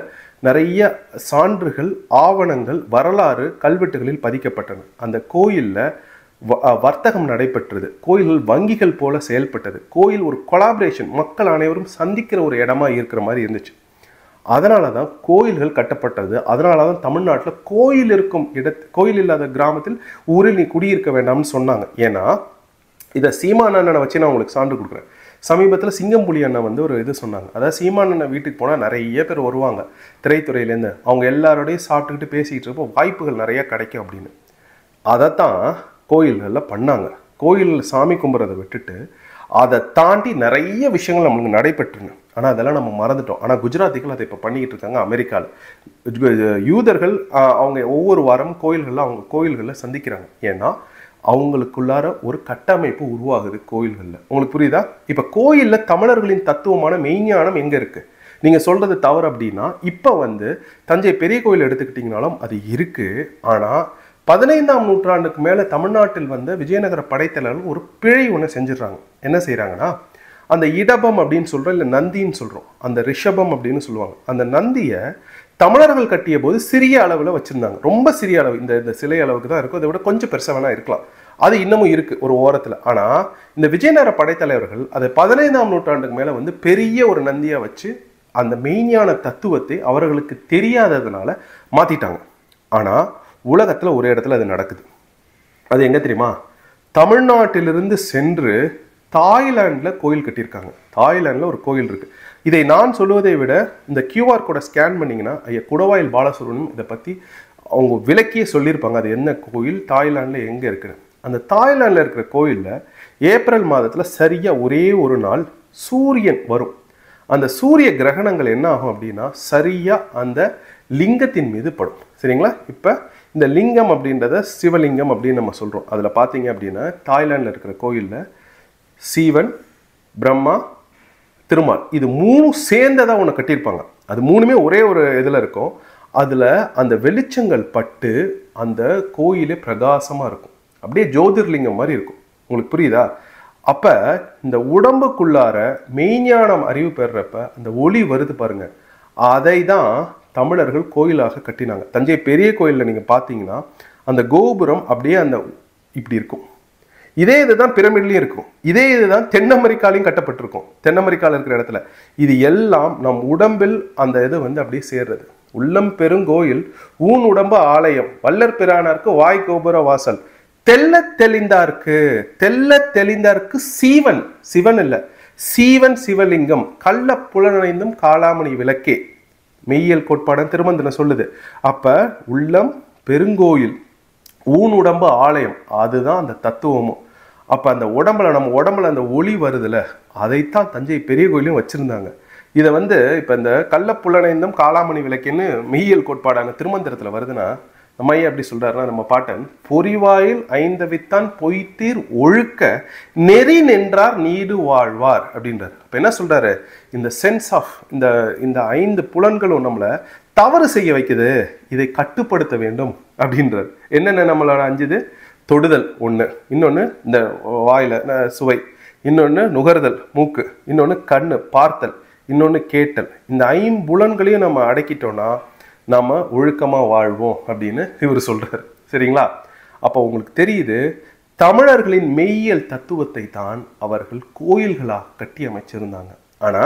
நிறைய சான்றுகள், ஆவணங்கள், வரலாறு கல்வெட்டுகளில் பதிக்கப்பட்டன. அந்த கோயில்ல வர்த்தகம் நடைபெற்றது. கோயில்கள் வங்கிகள் போல செயல்பட்டது. கோயில் ஒரு கொலாபரேஷன், மக்கள் அனைவரும் சந்திக்கிற ஒரு இடமா இருக்கிற மாதிரி இருந்துச்சு. அதனால தான் கோயில்கள் கட்டப்பட்டது. அதனால தான் தமிழ்நாட்டில் கோயில் இருக்கும் கோயில் இல்லாத கிராமத்தில் ஊரில் நீ குடியிருக்க வேண்டாம்னு சொன்னாங்க. ஏன்னா இதை சீமான் அண்ணனை வச்சு நான் உங்களுக்கு சான்று கொடுக்குறேன். சமீபத்தில் சிங்கம்புலி அண்ணன் ஒரு இது சொன்னாங்க. அதாவது சீமான் அண்ணன் வீட்டுக்கு போனால் நிறைய பேர் வருவாங்க திரைத்துறையிலேருந்து. அவங்க எல்லாரோடையும் சாப்பிட்டுக்கிட்டு பேசிக்கிட்டு இருப்போ வாய்ப்புகள் நிறைய கிடைக்கும் அப்படின்னு. அதைத்தான் கோயில்களில் பண்ணாங்க. கோயிலில் சாமி கும்பிட்றதை விட்டுட்டு அதை தாண்டி நிறைய விஷயங்கள் நம்மளுக்கு நடைபெற்றுங்க. ஆனால் அதெல்லாம் நம்ம மறந்துட்டோம். ஆனால் குஜராத்திகள் அதை இப்போ பண்ணிக்கிட்டு இருக்காங்க. அமெரிக்காவில் யூதர்கள் அவங்க ஒவ்வொரு வாரமும் கோயில்களில் அவங்க கோயில்களில் சந்திக்கிறாங்க. ஏன்னா அவங்களுக்குள்ளார ஒரு கட்டமைப்பு உருவாகுது கோயில்களில். உங்களுக்கு புரியுதா? இப்போ கோயிலில் தமிழர்களின் தத்துவமான மெய்ஞானம் எங்கே இருக்குது? நீங்கள் சொல்கிறது தவறு அப்படின்னா, இப்போ தஞ்சை பெரிய கோயில் எடுத்துக்கிட்டிங்கனாலும் அது இருக்குது. ஆனால் 15ஆம் நூற்றாண்டுக்கு மேலே தமிழ்நாட்டில் விஜயநகர படைத்தலைவர்கள் ஒரு பிழை ஒன்று செஞ்சிடறாங்க. என்ன செய்கிறாங்கன்னா, அந்த இடபம் அப்படின்னு சொல்கிறோம், இல்லை நந்தின்னு சொல்கிறோம், அந்த ரிஷபம் அப்படின்னு சொல்லுவாங்க. அந்த நந்தியை தமிழர்கள் கட்டிய போது சிறிய அளவில் வச்சுருந்தாங்க. ரொம்ப சிறிய அளவு, இந்த சிலை அளவுக்கு தான் இருக்கும். அதை விட கொஞ்சம் பெருசாக வேணா இருக்கலாம். அது இன்னமும் இருக்குது ஒரு ஓரத்தில். ஆனால் இந்த விஜயநகர படைத்தலைவர்கள் அதை 15ஆம் நூற்றாண்டுக்கு மேலே பெரிய ஒரு நந்தியாக வச்சு அந்த மெய்ஞான தத்துவத்தை அவர்களுக்கு தெரியாததுனால மாற்றிட்டாங்க. ஆனால் உலகத்தில் ஒரு இடத்துல அது நடக்குது. அது எங்கே தெரியுமா? தமிழ்நாட்டிலிருந்து சென்று தாய்லாண்டில் கோயில் கட்டியிருக்காங்க. தாய்லாண்டில் ஒரு கோயில் இருக்குது. இதை நான் சொல்லுவதை விட இந்த QR கோடை ஸ்கேன் பண்ணிங்கன்னா ஐயா குடவாயில் பாலசுப்ரமணியம் இதை பற்றி அவங்க விளக்கியே சொல்லியிருப்பாங்க. அது என்ன கோயில், தாய்லாண்டில் எங்கே இருக்குன்னு. அந்த தாய்லாண்டில் இருக்கிற கோயிலில் ஏப்ரல் மாதத்தில் சரியாக ஒரே ஒரு நாள் சூரியன் வரும். அந்த சூரிய கிரகணங்கள் என்ன ஆகும் அப்படின்னா சரியாக அந்த லிங்கத்தின் மீது படும். சரிங்களா? இப்போ இந்த லிங்கம் அப்படின்றத சிவலிங்கம் அப்படின்னு நம்ம சொல்கிறோம். அதில் பார்த்தீங்க அப்படின்னா தாய்லாண்டில் இருக்கிற கோயிலில் சிவன், பிரம்மா, திருமால் இது மூணும் சேர்ந்ததாக ஒன்று கட்டியிருப்பாங்க. அது மூணுமே ஒரே ஒரு இதில் இருக்கும். அதில் அந்த வெளிச்சங்கள் பட்டு அந்த கோயிலே பிரகாசமாக இருக்கும். அப்படியே ஜோதிர்லிங்கம் மாதிரி இருக்கும். உங்களுக்கு புரியுதா? அப்போ இந்த உடம்புக்குள்ளார மெய்ஞானம் அறிவு பெறுறப்ப அந்த ஒளி வருது பாருங்க, அதை தான் தமிழர்கள் கோயிலாக கட்டினாங்க. தஞ்சை பெரிய கோயிலில் நீங்கள் பார்த்தீங்கன்னா அந்த கோபுரம் அப்படியே அந்த இப்படி இருக்கும். இதே இதுதான் பிரமிட்லையும் இருக்கும். இதே இதுதான் தென் அமெரிக்காலையும் கட்டப்பட்டிருக்கும். தென் அமெரிக்காவில் இருக்கிற இடத்துல இது எல்லாம் நம் உடம்பில் அந்த இது அப்படியே சேர்றது. உள்ளம் பெருங்கோயில் ஊன் உடம்பு ஆலயம், வல்லற் பிரானார்க்கு வாய் கோபுர வாசல், தெல்ல தெளிந்தார்க்கு தெல்ல தெளிந்தார்க்கு சீவன், சிவன் இல்ல சீவன் சிவலிங்கம், கள்ள புலனைந்தும் காளாமணி விளக்கே. மெய்யியல் கோட்பாடுன்னு திருமந்திரம் சொல்லுது. அப்ப உள்ளம் பெருங்கோயில், ஊன் உடம்பு ஆலயம், அதுதான் அந்த தத்துவமும். அப்ப அந்த உடம்புல, நம்ம உடம்புல அந்த ஒளி வருதுல, அதைத்தான் தஞ்சை பெரிய கோயிலும் வச்சிருந்தாங்க. இதை வந்து இப்ப இந்த கள்ளப்புலனைந்தும் காளாமணி விளக்குன்னு மெய்யியல் கோட்பாடான திருமந்திரத்துல வருதுன்னா, நம்ம ஐயா எப்படி சொல்றாருன்னா, நம்ம பாட்டன் பொறிவாயில் ஐந்தவித்தான் பொய்த்தீர் ஒழுக்க நெறி நின்றார் நீடு வாழ்வார் அப்படின்றார். அப்ப என்ன சொல்றாரு, இந்த சென்ஸ் ஆஃப் இந்த 5 புலன்களும் நம்மளை தவறு செய்ய வைக்குது, இதை கட்டுப்படுத்த வேண்டும் அப்படின்றார். என்னென்ன நம்மளோட 5? தொடுதல் ஒண்ணு, இன்னொன்னு இந்த வாயில சுவை, இன்னொன்னு நுகர்தல் மூக்கு, இன்னொன்னு கண்ணு பார்த்தல், இன்னொன்னு கேட்டல். இந்த 5 புலன்களையும் நம்ம அடக்கிட்டோம்னா நாம ஒழுக்கமா வாழ்வோம் அப்படின்னு இவர் சொல்றாரு. சரிங்களா? அப்போ உங்களுக்கு தெரியுது, தமிழர்களின் மெய்யியல் தத்துவத்தை தான் அவர்கள் கோயில்களாக கட்டி அமைச்சிருந்தாங்க. ஆனா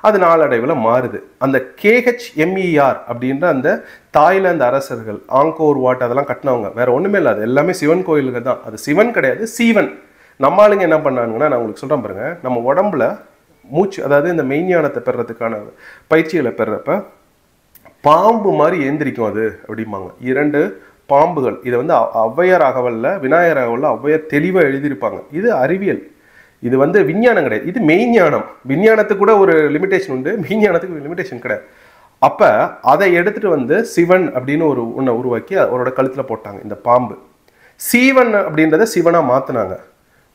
அது நாளடைவில் மாறுது. அந்த KHMER அப்படின்ற அந்த தாய்லாந்து அரசர்கள் ஆங்கோர் வாட் அதெல்லாம் கட்டினவங்க வேற ஒண்ணுமே இல்லை, அது எல்லாமே சிவன் கோயில்கள் தான். அது சிவன் கிடையாது, சீவன். நம்ம ஆளுங்க என்ன பண்ணாங்கன்னா, நான் உங்களுக்கு சொல்றேன் பாருங்க, நம்ம உடம்புல மூச்சு, அதாவது இந்த மெய்ஞானத்தை பெறறதுக்கான பயிற்சிகளை பெறப்ப பாம்பு மாதிரி ஏந்திரிக்கும் அது அப்படிம்பாங்க. 2 பாம்புகள். இதை வந்து ஔவையார் அகவல்ல, விநாயகர் அகவல்ல ஔவையார் தெளிவாக எழுதியிருப்பாங்க. இது அறிவியல், இது வந்து விஞ்ஞானம் கிடையாது, இது மெய்ஞானம். விஞ்ஞானத்துக்கு கூட ஒரு லிமிடேஷன் உண்டு, மெய்ஞானத்துக்கு லிமிடேஷன் கிடையாது. அப்ப அதை எடுத்துட்டு வந்து சிவன் அப்படின்னு ஒன்றை உருவாக்கி அவரோட கழுத்துல போட்டாங்க இந்த பாம்பு. சீவன் அப்படின்றத சிவனா மாத்தினாங்க.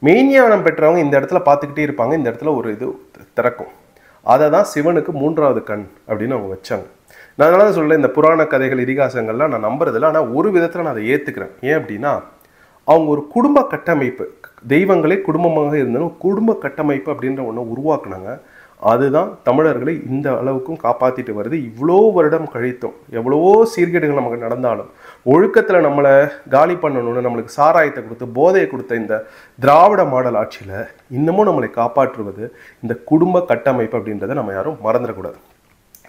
மெய்ஞானம் பெற்றவங்க இந்த இடத்துல பார்த்துக்கிட்டே இருப்பாங்க, இந்த இடத்துல ஒரு இது திறக்கும். அதை தான் சிவனுக்கு 3வது கண் அப்படின்னு அவங்க வச்சாங்க. நான் அதனால தான் சொல்ல, இந்த புராண கதைகள் இதிகாசங்கள்லாம் நான் நம்புறதில்ல, ஆனால் ஒரு விதத்தில் நான் அதை ஏற்றுக்கிறேன். ஏன் அப்படின்னா, அவங்க ஒரு குடும்ப கட்டமைப்பு, தெய்வங்களே குடும்பமாக இருந்தாலும் குடும்ப கட்டமைப்பு அப்படின்ற ஒன்று உருவாக்குனாங்க. அதுதான் தமிழர்களை இந்த அளவுக்கும் காப்பாற்றிட்டு வருது. இவ்வளோ வருடம் கழித்தும், எவ்வளவோ சீர்கேடுகள் நமக்கு நடந்தாலும், ஒழுக்கத்தில் நம்மளை காலி பண்ணணும்னு நம்மளுக்கு சாராயத்தை கொடுத்து போதையை கொடுத்த இந்த திராவிட மாடல் ஆட்சியில் இன்னமும் நம்மளை காப்பாற்றுவது இந்த குடும்ப கட்டமைப்பு அப்படின்றத நம்ம யாரும் மறந்துடக்கூடாது.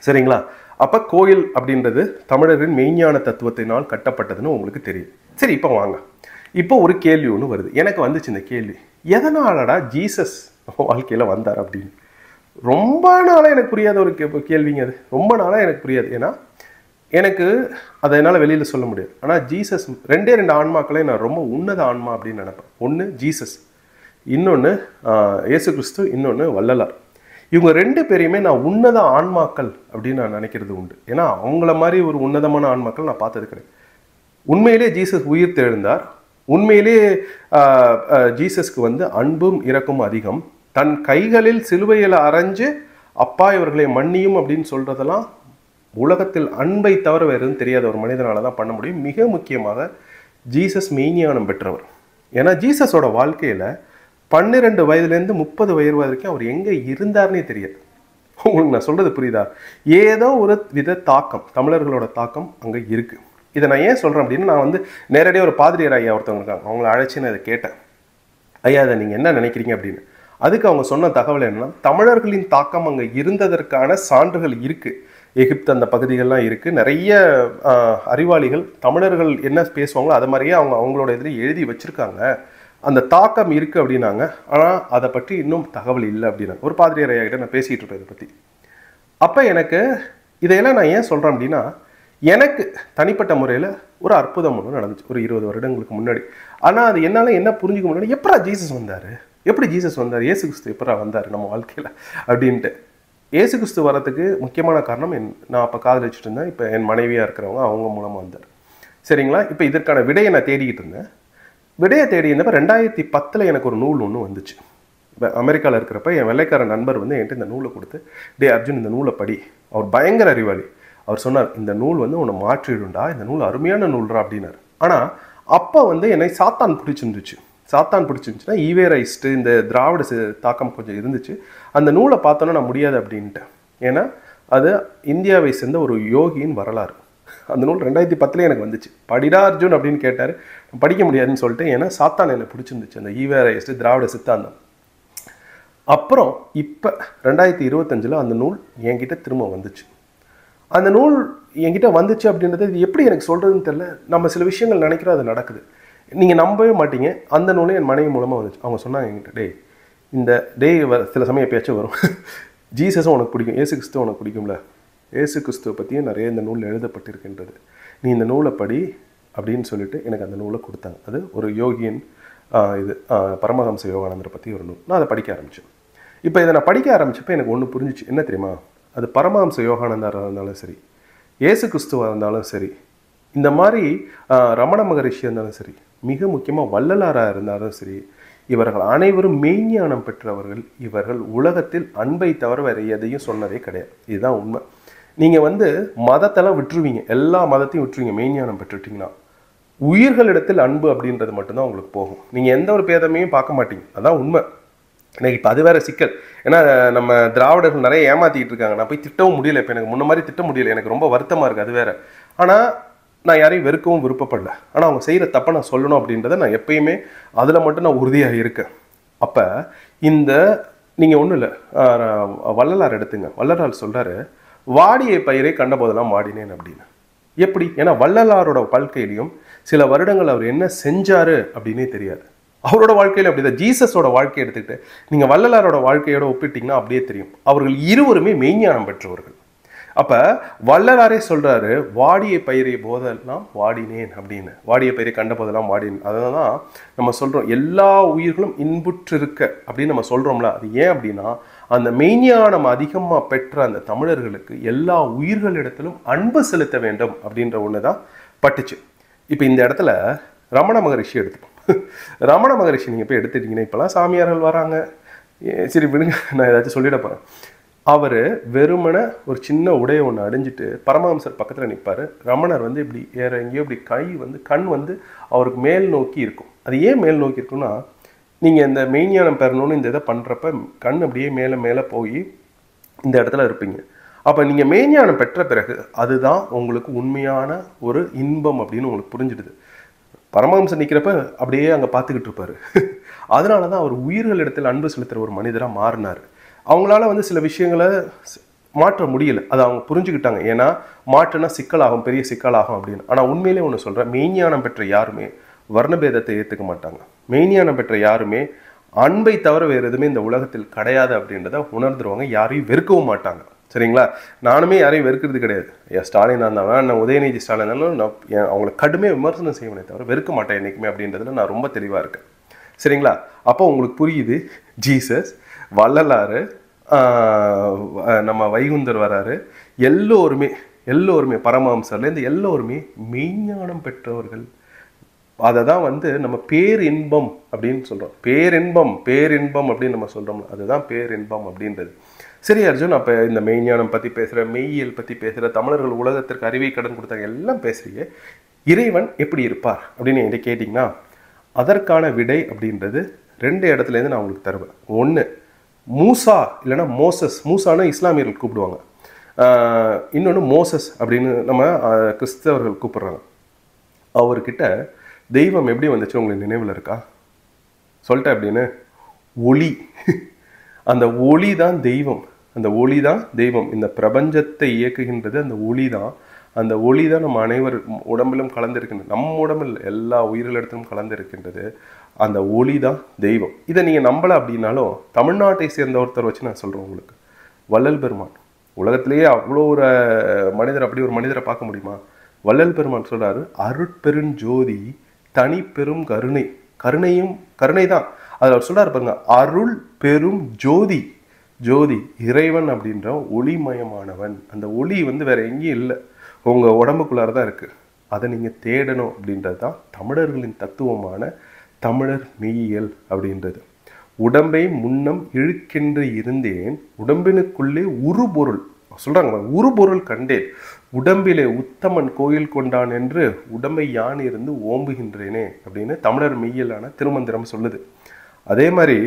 சரிங்களா? அப்ப கோயில் அப்படின்றது தமிழரின் மெய்ஞான தத்துவத்தினால் கட்டப்பட்டதுன்னு உங்களுக்கு தெரியும். சரி, இப்போ வாங்க, இப்போ ஒரு கேள்வி ஒன்று வருது. எனக்கு வந்துச்சு இந்த கேள்வி, எதனாலடா ஜீசஸ் வாழ்க்கையில வந்தார் அப்படின்னு. ரொம்ப நாளாக எனக்கு புரியாத ஒரு கேள்விங்க அது. ரொம்ப நாளாக எனக்கு புரியாது. ஏன்னா எனக்கு அதை என்னால் வெளியில் சொல்ல முடியாது. ஆனால் ஜீசஸ் 2 ஆன்மாக்களை நான் ரொம்ப உன்னத ஆன்மா அப்படின்னு நினைப்பேன். ஒன்று ஜீசஸ், இன்னொன்று இயேசு கிறிஸ்து, இன்னொன்று வள்ளலார். இவங்க 2 பேரையுமே நான் உன்னத ஆன்மாக்கள் அப்படின்னு நான் நினைக்கிறது உண்டு. ஏன்னா அவங்கள மாதிரி ஒரு உன்னதமான ஆன்மாக்கள் நான் பார்த்தது கிடையாது. உண்மையிலே ஜீசஸ் உயிர் தெழுந்தார். உண்மையிலே ஜீசஸ்க்கு வந்து அன்பும் இரக்கும் அதிகம். தன் கைகளில் சிலுவையில் அரைஞ்சு அப்பா இவர்களை மன்னியும் அப்படின்னு சொல்றதெல்லாம் உலகத்தில் அன்பை தவிர வேறு எதுவும் தெரியாத ஒரு மனிதனால தான் பண்ண முடியும். மிக முக்கியமாக ஜீசஸ் மெய்ஞானம் பெற்றவர். ஏன்னா ஜீசஸோட வாழ்க்கையில 12 வயதுலேருந்து 30 வயது வரைக்கும் அவர் எங்கே இருந்தார்னே தெரியாது. உங்களுக்கு நான் சொல்றது புரியுதா? ஏதோ ஒரு வித தாக்கம், தமிழர்களோட தாக்கம் அங்கே இருக்கு. இதை நான் ஏன் சொல்றேன் அப்படின்னா, நான் வந்து நேரடியாக ஒரு பாதிரியார் ஐயா ஒருத்தவங்க இருக்காங்க, அவங்கள அழைச்சி நான் இதை கேட்டேன், ஐயா அதை நீங்கள் என்ன நினைக்கிறீங்க அப்படின்னு. அதுக்கு அவங்க சொன்ன தகவல் என்னன்னா, தமிழர்களின் தாக்கம் அங்கே இருந்ததற்கான சான்றுகள் இருக்கு. எகிப்து அந்த பகுதிகள்லாம் இருக்கு. நிறைய அறிவாளிகள் தமிழர்கள் என்ன பேசுவாங்களோ அதை மாதிரியே அவங்களோட இதில் எழுதி வச்சிருக்காங்க. அந்த தாக்கம் இருக்கு அப்படின்னாங்க. ஆனால் அதை பற்றி இன்னும் தகவல் இல்லை அப்படின்னாங்க. ஒரு பாதிரியார் ஐயா கிட்ட நான் பேசிகிட்டு இருப்பேன் இதை பற்றி. அப்போ எனக்கு இதையெல்லாம் நான் ஏன் சொல்கிறேன் அப்படின்னா, எனக்கு தனிப்பட்ட முறையில் ஒரு அற்புதம் ஒன்று நடந்துச்சு ஒரு 20 வருடங்களுக்கு முன்னாடி. ஆனால் அது என்னால் என்ன புரிஞ்சுக்க முடியல, எப்படா ஜீசஸ் வந்தார், எப்படி ஜீசஸ் வந்தார், இயேசு கிறிஸ்து எப்படா வந்தார் நம்ம வாழ்க்கையில் அப்படின்ட்டு. இயேசு கிறிஸ்து வரத்துக்கு முக்கியமான காரணம் நான் அப்போ காதலிச்சுட்டு இருந்தேன், இப்போ என் மனைவியாக இருக்கிறவங்க அவங்க மூலமாக வந்தார். சரிங்களா? இப்போ இதற்கான விடையை நான் தேடிக்கிட்டு இருந்தேன். விடையை தேடி இருந்தப்போ 2010 எனக்கு ஒரு நூல் ஒன்று வந்துச்சு. இப்போ அமெரிக்காவில் இருக்கிறப்ப என் வெள்ளைக்கார நண்பர் வந்து என்கிட்ட இந்த நூலை கொடுத்து, டே அர்ஜுன் இந்த நூலை படி. அவர் பயங்கர அறிவாளி. அவர் சொன்னார், இந்த நூல் வந்து உன்னை மாற்றிடுண்டா, இந்த நூல் அருமையான நூல்ரா அப்படின்னாரு. ஆனால் அப்போ வந்து என்னை சாத்தான் பிடிச்சிருந்துச்சு. சாத்தான் பிடிச்சிருந்துச்சுன்னா ஈவேரைஸ்ட்டு இந்த திராவிட தாக்கம் கொஞ்சம் இருந்துச்சு. அந்த நூலை பார்த்தோன்னா நான் முடியாது அப்படின்ட்டேன். ஏன்னா அது இந்தியாவை சேர்ந்த ஒரு யோகியின் வரலாறு. அந்த நூல் 2010 எனக்கு வந்துச்சு. படிடா அர்ஜுன் அப்படின்னு கேட்டார். படிக்க முடியாதுன்னு சொல்லிட்டு, ஏன்னா சாத்தான் என்னை பிடிச்சிருந்துச்சு அந்த ஈவேரைஸ்ட்டு திராவிட சித்தாந்தம். அப்புறம் இப்போ 2025 அந்த நூல் என்கிட்ட திரும்ப வந்துச்சு. அந்த நூல் என்கிட்ட வந்துச்சு அப்படின்றது இது எப்படி எனக்கு சொல்கிறதுன்னு தெரியல. நம்ம சில விஷயங்கள் நினைக்கிறோம், அது நடக்குது. நீங்கள் நம்பவே மாட்டீங்க. அந்த நூலே என் மனைவி மூலமாக வந்துச்சு. அவங்க சொன்னாங்க என்கிட்ட, டே இந்த சில சமயம் எப்பயாச்சும் வரும், ஜீசஸும் உனக்கு பிடிக்கும், இயேசு கிறிஸ்துவும் உனக்கு பிடிக்கும்ல, இயேசு கிறிஸ்துவை பற்றியும் நிறைய இந்த நூல் எழுதப்பட்டிருக்கின்றது, நீ இந்த நூலை படி அப்படின்னு சொல்லிட்டு எனக்கு அந்த நூலை கொடுத்தாங்க. அது ஒரு யோகியின் இது பரமஹம்ச யோகானந்தரை பற்றி ஒரு நூல். நான் அதை படிக்க ஆரம்பித்தேன். இப்போ இதை நான் படிக்க ஆரம்பித்தப்போ எனக்கு ஒன்று புரிஞ்சிச்சு. என்ன தெரியுமா? அது பரமஹம்ச யோகானந்தராக இருந்தாலும் சரி, இயேசு கிறிஸ்துவாக இருந்தாலும் சரி, இந்த மாதிரி ரமண மகரிஷியாக இருந்தாலும் சரி, மிக முக்கியமாக வள்ளலாராக இருந்தாலும் சரி, இவர்கள் அனைவரும் மெய்ஞானம் பெற்றவர்கள். இவர்கள் உலகத்தில் அன்பை தவிர வேறு எதையும் சொன்னதே கிடையாது. இதுதான் உண்மை. நீங்கள் மதத்தெல்லாம் விட்டுருவீங்க, எல்லா மதத்தையும் விட்டுருவீங்க. மெய்ஞானம் பெற்றுட்டிங்கன்னா உயிர்களிடத்தில் அன்பு அப்படின்றது மட்டும்தான் உங்களுக்கு போகும். நீங்கள் எந்த ஒரு பேதமையும் பார்க்க மாட்டீங்க. அதான் உண்மை. எனக்கு இப்போ அது வேற சிக்கல். ஏன்னா நம்ம திராவிடர்கள் நிறைய ஏமாத்திக்கிட்டு இருக்காங்க. நான் போய் திட்டவும் முடியல. இப்போ எனக்கு முன்ன மாதிரி திட்ட முடியல. எனக்கு ரொம்ப வருத்தமாக இருக்குது. அது வேற. ஆனால் நான் யாரையும் வெறுக்கவும் விருப்பப்படல. ஆனால் அவங்க செய்கிற தப்பை நான் சொல்லணும் அப்படின்றத நான் எப்பயுமே அதில் மட்டும் நான் உறுதியாக இருக்கேன். அப்போ இந்த நீங்கள் ஒன்றும் இல்லை, வள்ளலார் எடுத்துங்க. வள்ளலார் சொல்கிறாரு, வாடிய பயிரை கண்ட போதெல்லாம் வாடினேன் அப்படின்னு. எப்படி? ஏன்னா வள்ளலாரோட வாழ்க்கையிலையும் சில வருடங்கள் அவர் என்ன செஞ்சாரு அப்படின்னே தெரியாது. அவரோட வாழ்க்கையில் அப்படிதான். ஜீசஸோட வாழ்க்கையை எடுத்துக்கிட்டு நீங்கள் வள்ளலாரோட வாழ்க்கையோட ஒப்பிட்டிங்கன்னா அப்படியே தெரியும். அவர்கள் இருவருமே மெய்ஞானம் பெற்றவர்கள். அப்போ வள்ளலாரே சொல்கிறாரு, வாடிய பயிரை போதெல்லாம் வாடினேன் அப்படின்னு. வாடிய பயிரை கண்ட போதெல்லாம் வாடினேன். அதனால தான் நம்ம சொல்கிறோம், எல்லா உயிர்களும் இன்புற்று இருக்க அப்படின்னு நம்ம சொல்கிறோம்ல. அது ஏன் அப்படின்னா, அந்த மெய்ஞானம் அதிகமாக பெற்ற அந்த தமிழர்களுக்கு எல்லா உயிர்களிடத்திலும் அன்பு செலுத்த வேண்டும் அப்படின்ற ஒன்று தான் பட்டுச்சு. இப்போ இந்த இடத்துல ரமண மகரிஷி எடுத்துப்போம். ரமண மகரிஷி நீங்கள் போய் எடுத்துட்டீங்கன்னா, இப்போலாம் சாமியார்கள் வராங்க, சரி விடுங்க, நான் ஏதாச்சும் சொல்லிட போகிறேன். அவர் வெறுமனை ஒரு சின்ன உடையை ஒன்று அடைஞ்சிட்டு பரமஹம்சர் பக்கத்தில் நிற்பார். ரமணர் இப்படி வேற எங்கேயோ இப்படி கண் அவருக்கு மேல் நோக்கி இருக்கும். அது ஏன் மேல் நோக்கி இருக்குன்னா, நீங்கள் இந்த மெய்ஞானம் பெறணும்னு இந்த இதை பண்ணுறப்ப கண் அப்படியே மேலே மேலே போய் இந்த இடத்துல இருப்பீங்க. அப்போ நீங்கள் மெய்ஞானம் பெற்ற பிறகு அதுதான் உங்களுக்கு உண்மையான ஒரு இன்பம் அப்படின்னு உங்களுக்கு புரிஞ்சிடுது. பரமஹம்சர் நிற்கிறப்ப அப்படியே அங்கே பார்த்துக்கிட்டு இருப்பார். அதனால தான் அவர் உயிர்களிடத்தில் அன்பு செலுத்துகிற ஒரு மனிதராக மாறினார். அவங்களால சில விஷயங்களை மாற்ற முடியல. அதை அவங்க புரிஞ்சுக்கிட்டாங்க. ஏன்னா மாற்றுனா சிக்கலாகும், பெரிய சிக்கலாகும் அப்படின்னு. ஆனால் உண்மையிலே ஒன்று சொல்கிறேன், மெய்ஞானம் பெற்ற யாருமே வர்ணபேதத்தை ஏற்றுக்க மாட்டாங்க. மெய்ஞானம் பெற்ற யாருமே அன்பை தவிர வேறு எதுவுமே இந்த உலகத்தில் கிடையாது அப்படின்றத உணர்ந்துருவாங்க. யாரையும் வெறுக்கவும் மாட்டாங்க. சரிங்களா? நானுமே யாரையும் வெறுக்கிறது கிடையாது. ஸ்டாலின் இருந்தாலும், நான் உதயநிதி ஸ்டாலின் இருந்தாலும், நான் அவங்களை கடுமையாக விமர்சனம் செய்வனே தவிர வெறுக்க மாட்டேன் என்றைக்குமே அப்படின்றதுல நான் ரொம்ப தெளிவாக இருக்கேன். சரிங்களா? அப்போ உங்களுக்கு புரியுது, ஜீசஸ், வள்ளலாறு, நம்ம வைகுந்தர் வராரு, எல்லோருமே பரமஹம்சர்லேருந்து எல்லோருமே மெய்ஞானம் பெற்றவர்கள். அதை தான் நம்ம பேரின்பம் அப்படின்னு சொல்கிறோம். பேரின்பம் அப்படின்னு நம்ம சொல்கிறோம்ல, அதுதான் பேரின்பம் அப்படின்றது. சரி அர்ஜுன், அப்போ இந்த மெய்ஞானம் பற்றி பேசுகிற, மெய்யியல் பற்றி பேசுகிற, தமிழர்கள் உலகத்திற்கு அறிவை கடன் கொடுத்தாங்க, எல்லாம் பேசுகிறீங்க. இறைவன் எப்படி இருப்பார் அப்படின்னு என்கிட்ட கேட்டிங்கன்னா, அதற்கான விடை அப்படின்றது 2 இடத்துலேருந்து நான் உங்களுக்கு தருவேன். ஒன்று மூசா இல்லைன்னா மோசஸ். மூசானா இஸ்லாமியர்கள் கூப்பிடுவாங்க. இன்னொன்று மோசஸ் அப்படின்னு நம்ம கிறிஸ்தவர்கள் கூப்பிடுறாங்க. அவர்கிட்ட தெய்வம் எப்படி வந்துச்சு உங்களுக்கு நினைவில் இருக்கா? சொல்லிட்டேன் அப்படின்னு. ஒளி. அந்த ஒளி தான் தெய்வம். அந்த ஒளி தான் தெய்வம். இந்த பிரபஞ்சத்தை இயக்குகின்றது அந்த ஒளி தான். அந்த ஒளி தான் நம்ம அனைவர் உடம்பிலும் கலந்திருக்கின்றது. நம்ம உடம்பில் எல்லா உயிர்களிடத்திலும் கலந்திருக்கின்றது. அந்த ஒளி தான் தெய்வம். இதை நீங்கள் நம்பலை அப்படின்னாலும், தமிழ்நாட்டை சேர்ந்த ஒருத்தர் வச்சு நான் சொல்கிறேன் உங்களுக்கு. வள்ளல் பெருமான். உலகத்திலேயே அவ்வளோ ஒரு மனிதர், அப்படி ஒரு மனிதரை பார்க்க முடியுமா? வள்ளல் பெருமான் சொல்கிறாரு, அருட்பெருஞ்சோதி தனி பெரும் கருணை. கருணை தான். அதில் அவர் சொல்கிறார் பாருங்க, அருள் பெரும் ஜோதி. இறைவன் அப்படின்ற ஒளிமயமானவன். அந்த ஒளி வேற எங்கேயும் இல்லை, உங்கள் உடம்புக்குள்ளார தான் இருக்குது. அதை நீங்கள் தேடணும் அப்படின்றது தான் தமிழர்களின் தத்துவமான தமிழர் மெய்யியல் அப்படின்றது. உடம்பை முன்னம் இழுக்கென்று இருந்தேன், உடம்பினுக்குள்ளே உருபொருள் சொல்கிறாங்க, உருபொருள் கண்டேன், உடம்பிலே உத்தமன் கோயில் கொண்டான் என்று உடம்பை யான் இருந்து ஓம்புகின்றேனே அப்படின்னு தமிழர் மெய்யியலான திருமந்திரம் சொல்லுது. அதே மாதிரி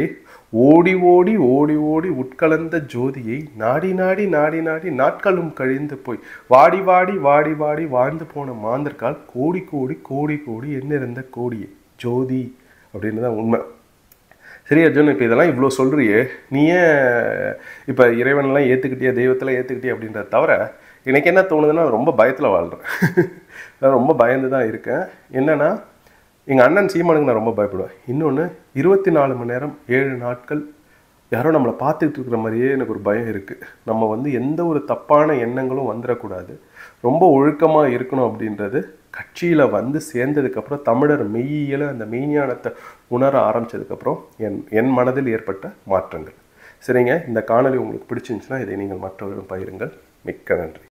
ஓடி ஓடி ஓடி ஓடி உட்கலந்த ஜோதியை நாடி நாடி நாடி நாடி நாட்களும் கழிந்து போய் வாடி வாடி வாடி வாடி வாழ்ந்து போன மாந்தர்கால் கோடி கோடி கோடி கோடி என்னிருந்த கோடியே ஜோதி அப்படின்னு தான் உண்மை. சரி அர்ஜுன், இப்போ இதெல்லாம் இவ்வளோ சொல்கிறியே, நீ ஏன் இப்போ இறைவனெல்லாம் ஏற்றுக்கிட்டியா, தெய்வத்தெல்லாம் ஏற்றுக்கிட்டியா அப்படின்றத தவிர எனக்கு என்ன தோணுதுன்னா, ரொம்ப பயத்தில் வாழ்கிறேன். ரொம்ப பயந்து தான் இருக்கேன். என்னென்னா, எங்கள் அண்ணன் சீமானுக்கு நான் ரொம்ப பயப்படுவேன். இன்னொன்று 24 மணி நேரம் 7 நாட்கள் யாரோ நம்மளை பார்த்துக்கிட்டு இருக்கிற மாதிரியே எனக்கு ஒரு பயம் இருக்குது. நம்ம வந்து எந்த ஒரு தப்பான எண்ணங்களும் வந்துடக்கூடாது, ரொம்ப ஒழுக்கமாக இருக்கணும் அப்படின்றது கட்சியில் வந்து சேர்ந்ததுக்கப்புறம் தமிழர் மெய்யியலை அந்த மெய்ஞானத்தை உணர ஆரம்பித்ததுக்கப்புறம் என் மனதில் ஏற்பட்ட மாற்றங்கள். சரிங்க, இந்த காணொலி உங்களுக்கு பிடிச்சிருந்துச்சுன்னா இதை நீங்கள் மற்றவர்களும் பகிருங்கள். மிக்க நன்றி.